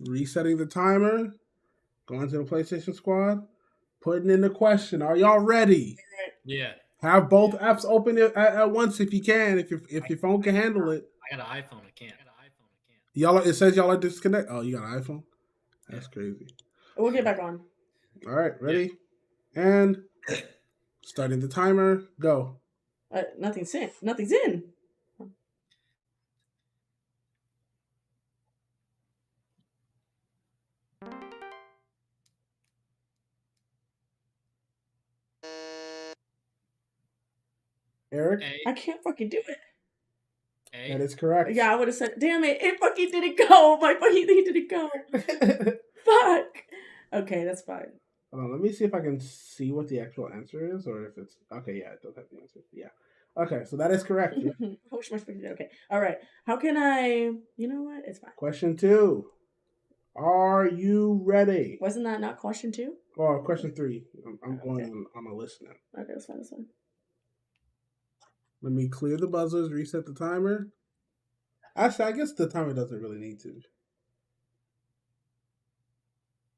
Resetting the timer. Going to the PlayStation Squad. Putting in the question. Are y'all ready? Yeah. Have both apps open at once if you can. If your phone can handle it. I got an iPhone. I can't. Y'all, it says y'all are disconnected. Oh, you got an iPhone? That's crazy. We'll get back on. All right, ready? And starting the timer. Go. Nothing's in. Eric? A. I can't fucking do it. A. That is correct. Yeah, I would have said, damn it, it fucking didn't go. My fucking thing didn't go. Fuck. Okay, that's fine. Hold on, let me see if I can see what the actual answer is, or if it's okay. Yeah, it does have the answer. Yeah. Okay, so that is correct. Yeah. I wish my fucking did. Okay. All right. How can I? You know what? It's fine. Question 2. Are you ready? Wasn't that not question 2? Oh, question 3. I'm Okay. going on a list now. Okay, that's fine. That's fine. Let me clear the buzzers, reset the timer. Actually, I guess the timer doesn't really need to.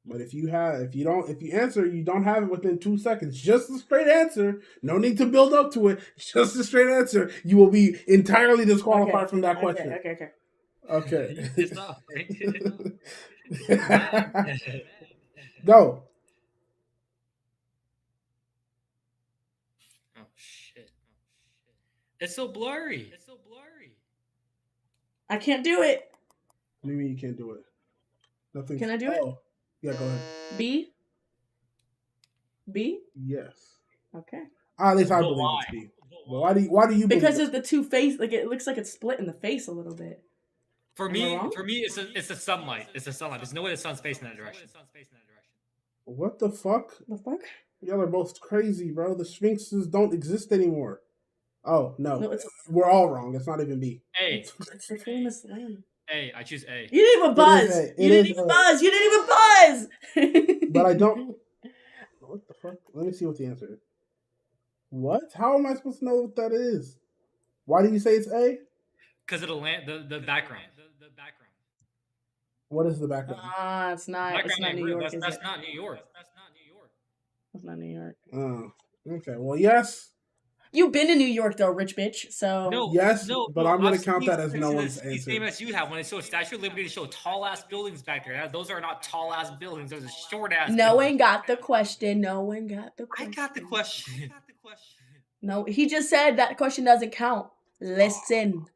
But if you answer, you don't have it within 2 seconds. Just a straight answer. No need to build up to it. Just a straight answer. You will be entirely disqualified from that question. Okay. It's not. Go. Oh shit. It's so blurry. I can't do it. What do you mean you can't do it? Nothing. Can I do it? Yeah, go ahead. B. Yes. Okay. At least I But believe why? it's B. Well, why do you believe Because it? of the two face, like it looks like it's split in the face a little bit. For Am I me, wrong? it's the sunlight. It's the sunlight. There's no way the sun's facing that direction. What the fuck? The fuck? Y'all are both crazy, bro. The Sphinxes don't exist anymore. Oh, no. No, it's We're all wrong. It's not even B. A. it's the famous land. A. I choose A. You didn't even buzz. It You didn't is even A. buzz. You didn't even buzz. But I don't. What the fuck? Let me see what the answer is. What? How am I supposed to know what that is? Why do you say it's A? Because of the land, the background. What is the background? It's not. It's Background not ain't New real. York. That's Is it? not New York. It's not New York. Oh, okay. Well, yes. You've been to New York though, rich bitch. So No, Yes, but I'm gonna I've count seen that as no the one's same answer. as you have when they show Statue of Liberty. They show tall ass buildings back there. Those are not tall ass buildings. Those are short ass. no buildings. one got the question. No one got the I question. got the question. No, he just said that question doesn't count. Listen.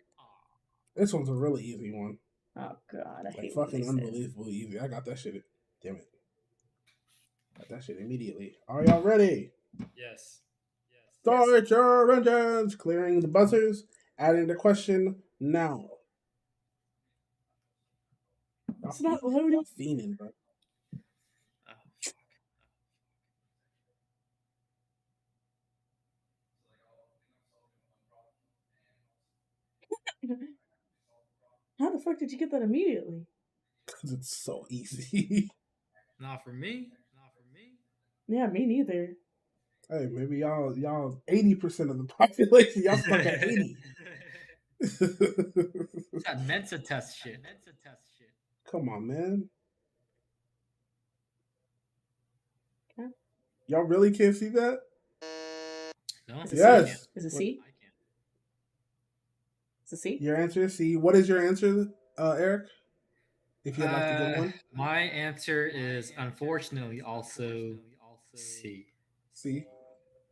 This one's a really easy one. Oh god, I Like hate when they fucking say unbelievably easy. I got that shit. Damn it. Got that shit immediately. Are y'all ready? Yes. Start your engines. Clearing the buzzers. Adding the question now. It's not loading. Fiending, bro. How the fuck did you get that immediately? Because it's so easy. Not for me. Yeah, me neither. Hey, maybe y'all 80% of the population. Y'all stuck at 80. That Mensa test shit. Come on, man. Okay. Y'all really can't see that? No. Is it Yes. C? Is it C? I can't. Is it C? Your answer is C. What is your answer, Eric? If you'd like to give one. My answer is unfortunately also C. C.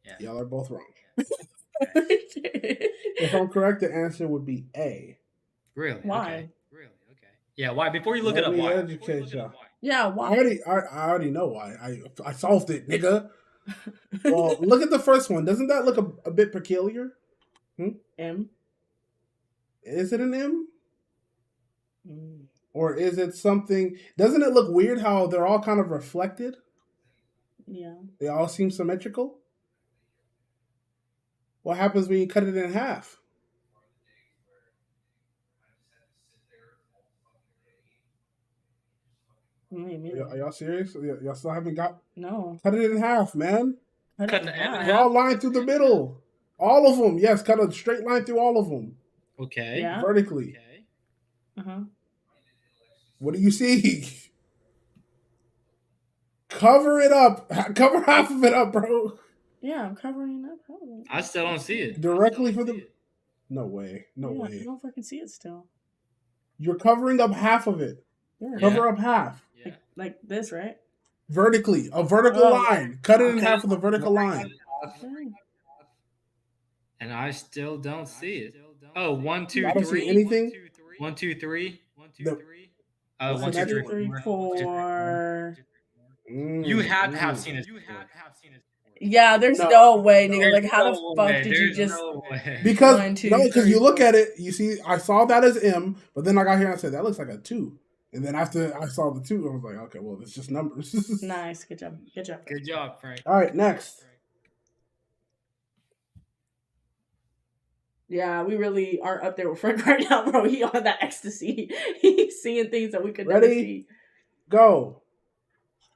Yeah. Y'all are both wrong. If I'm correct, the answer would be A. Really? Why? Okay. Really? Okay. Yeah. Why? Before you look it Let up, me why? educate y'all. Yeah, I why? already know why. I solved it, nigga. Well, look at the first one. Doesn't that look a bit peculiar? M. Is it an M? Mm. Or is it something? Doesn't it look weird how they're all kind of reflected? Yeah. They all seem symmetrical. What happens when you cut it in half? Are y'all serious? Y'all still haven't got? No. Cut it in half, man. Cut the M in Draw a line through the middle. All of them. Yes, cut a straight line through all of them. Okay. Yeah. Vertically. Okay. Uh-huh. What do you see? Cover it up. Cover half of it up, bro. Yeah, I'm covering up. I still don't see it. Directly for the. No way. No yeah, way. I don't fucking see it still. You're covering up half of it. Yeah. Cover up half. Yeah. Like this, right? Vertically. A vertical Oh. line. Cut it in Okay. half with a vertical line. And I still don't see it. Oh, 1, 2, 3. I don't see anything. 1, 2, 3. 1, 2, The- 3. 1, 2, 1, 2, 3, 3, 4. You had to have seen it. You had to have seen it. Yeah, there's No. no way, nigga. There's Like, how no the fuck way. did you There's just? no way. Because 1, 2, no, because 3, you look 4. at it, you see, I saw that as M, but then I got here and I said that looks like a 2, and then after I saw the 2, I was like, okay, well, it's just numbers. Nice, good job, good job. Good job, Frank. All right, next. Yeah, we really aren't up there with Frank right now, bro. He on that ecstasy. He's seeing things that we could never Ready? see. Go.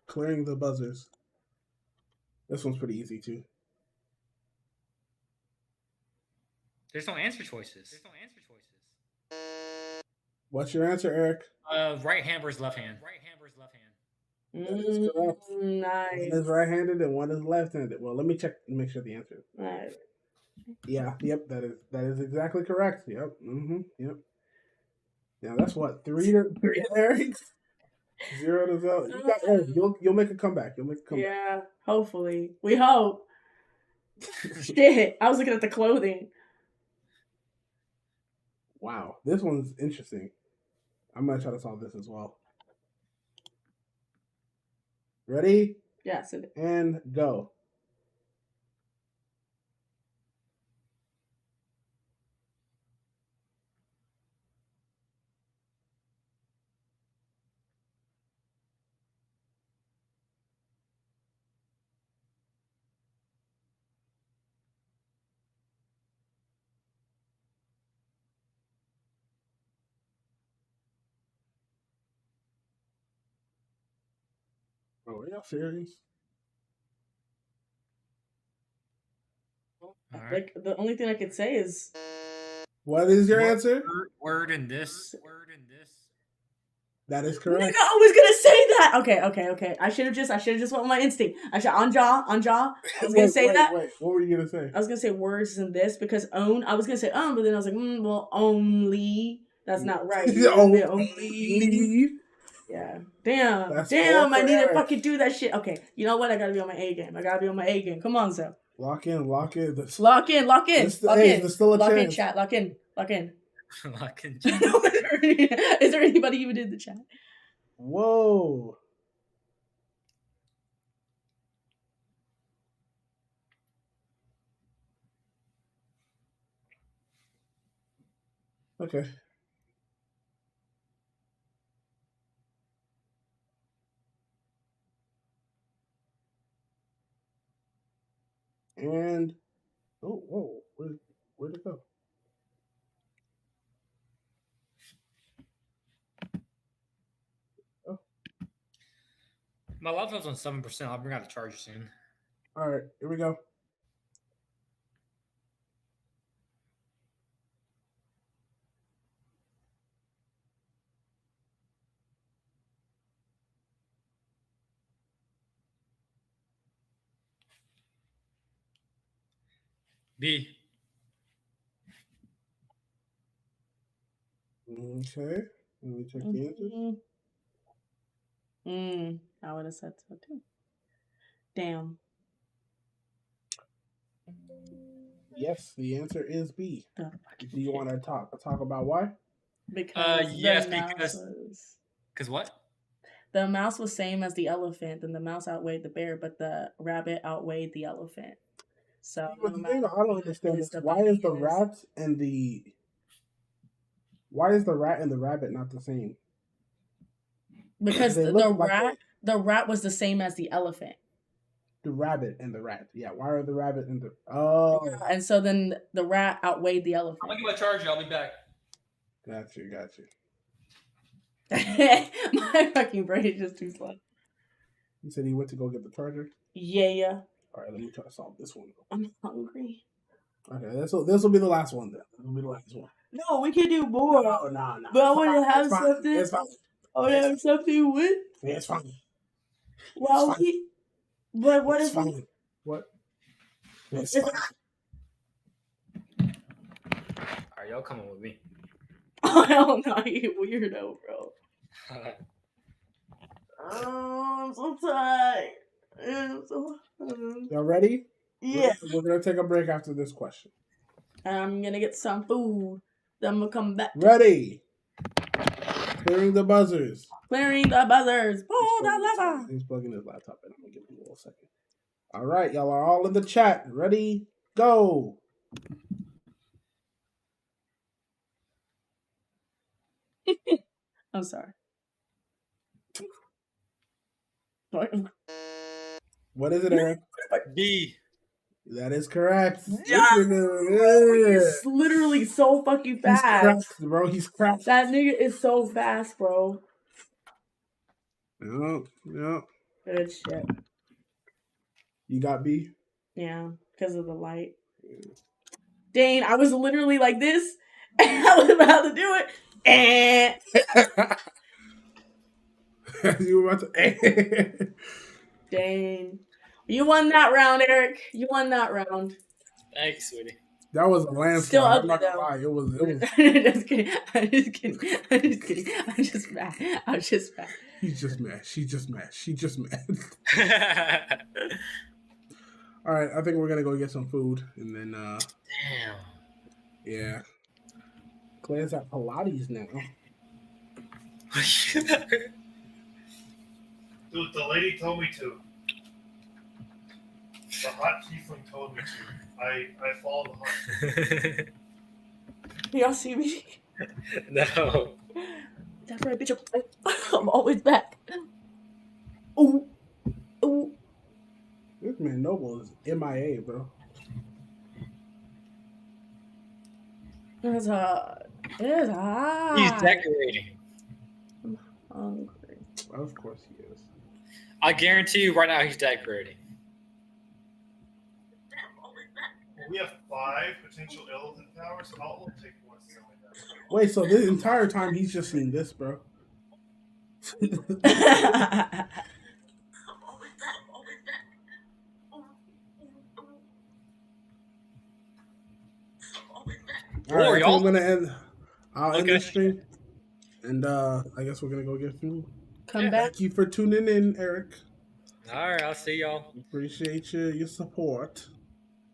Clearing the buzzers. This one's pretty easy too. There's no answer choices. What's your answer, Eric? Right hand versus left hand. That is correct. Nice. One is right-handed and one is left-handed. Well, let me check and make sure the answer. Right. Yeah, yep, that is exactly correct. Yep. Yep. Now that's what, 3 to Eric? 0 to 0. You got Eric. You'll make a comeback. Yeah, hopefully. We hope. Shit. I was looking at the clothing. Wow, this one's interesting. I'm gonna try to solve this as well. Ready? Yeah, send it. And go. Oh, are y'all serious? All right. Like, the only thing I could say is What is your answer? Word in this. That is nigga, correct. I was gonna say that. Okay. I should have just went with my instinct. I should on jaw. I was gonna say that. Wait, what were you gonna say? I was gonna say words in this because own. I was gonna say but then I was like, well, only. That's not right. Only. Yeah. Damn. That's Damn. four I for need to Eric. fucking do that shit. Okay. You know what? I gotta be on my A game. Come on, Zeb. Lock in. Lock in. There's Lock in. still a Lock in, chance. chat. Lock in. Lock in. Is there anybody even in the chat? Whoa. Okay. And whoa, where'd it go? My laptop's on 7%. I'll bring out the charger soon. All right, here we go. B. Okay. Let me check the answers. I would have said so too. Damn. Yes, the answer is B. The Do you want to talk about why? Because yes, the mouse because- was Because what? the mouse was same as the elephant, and the mouse outweighed the bear, but the rabbit outweighed the elephant. So But no the thing matter I don't what understand is is the why is the bias- rat and the rabbit not the same? because They the look like rat was the same as the elephant. the rabbit and the rat. Yeah, why are the rabbit and the oh? And so then the rat outweighed the elephant. I'm gonna get my charger. I'll be back. Got you. My fucking brain is just too slow. He said he went to go get the charger. Yeah, All right, let me try to solve this one. I'm hungry. Okay, this will be the last one then. This will be the last one. No, we can do more. No. But I It's want to fine, have it's fine, something. It's fine. I want to have something with. It's fine. Well, fine. but what It's if fine. What? It's It's- fine. All right, y'all coming with me. Hell no, you weirdo, bro. Oh, I'm so tired. Y'all ready? Yeah. We're gonna take a break after this question. I'm gonna get some food. Then I'm gonna come back. Ready? Clearing the buzzers. Clearing the buzzers. Pull the lever. He's plugging his laptop in. I'm gonna give him a little second. All right, y'all are all in the chat. Ready? Go. I'm sorry. What is it, Eric? B. That is correct. Yeah. This nigga, He's literally so fucking He's fast. cracked, bro. He's cracked. That nigga is so fast, bro. No. Good shit. You got B? Yeah, because of the light. Dane, I was literally like this. And I was about to do it. And You were about to. Dane. You won that round, Eric. You won that round. Thanks, sweetie. That was a landslide. Still I'm ugly, not gonna though. lie. It was. just kidding. I'm just kidding. I'm just mad. He's just mad. She's just mad. She's just mad. All right, I think we're gonna go get some food, and then Damn. yeah. Clay's at Pilates now. Dude, the lady told me to. The hot tiefling told me to. I followed the hot. Y'all see me? No. That's right, bitch. I'm always back. Ooh. Ooh. This man Noble is MIA, bro. It's hot. It's hot. He's decorating. I'm hungry. Of course he is. I guarantee you right now he's decorating. We have 5 potential elephant powers. I'll take one. Wait, so the entire time he's just seen this, bro. All right, I think y'all. I'm gonna end. I'll end Okay. the stream, and I guess we're gonna go get food. Come Yeah. back. Thank you for tuning in, Eric. All right, I'll see y'all. Appreciate your support.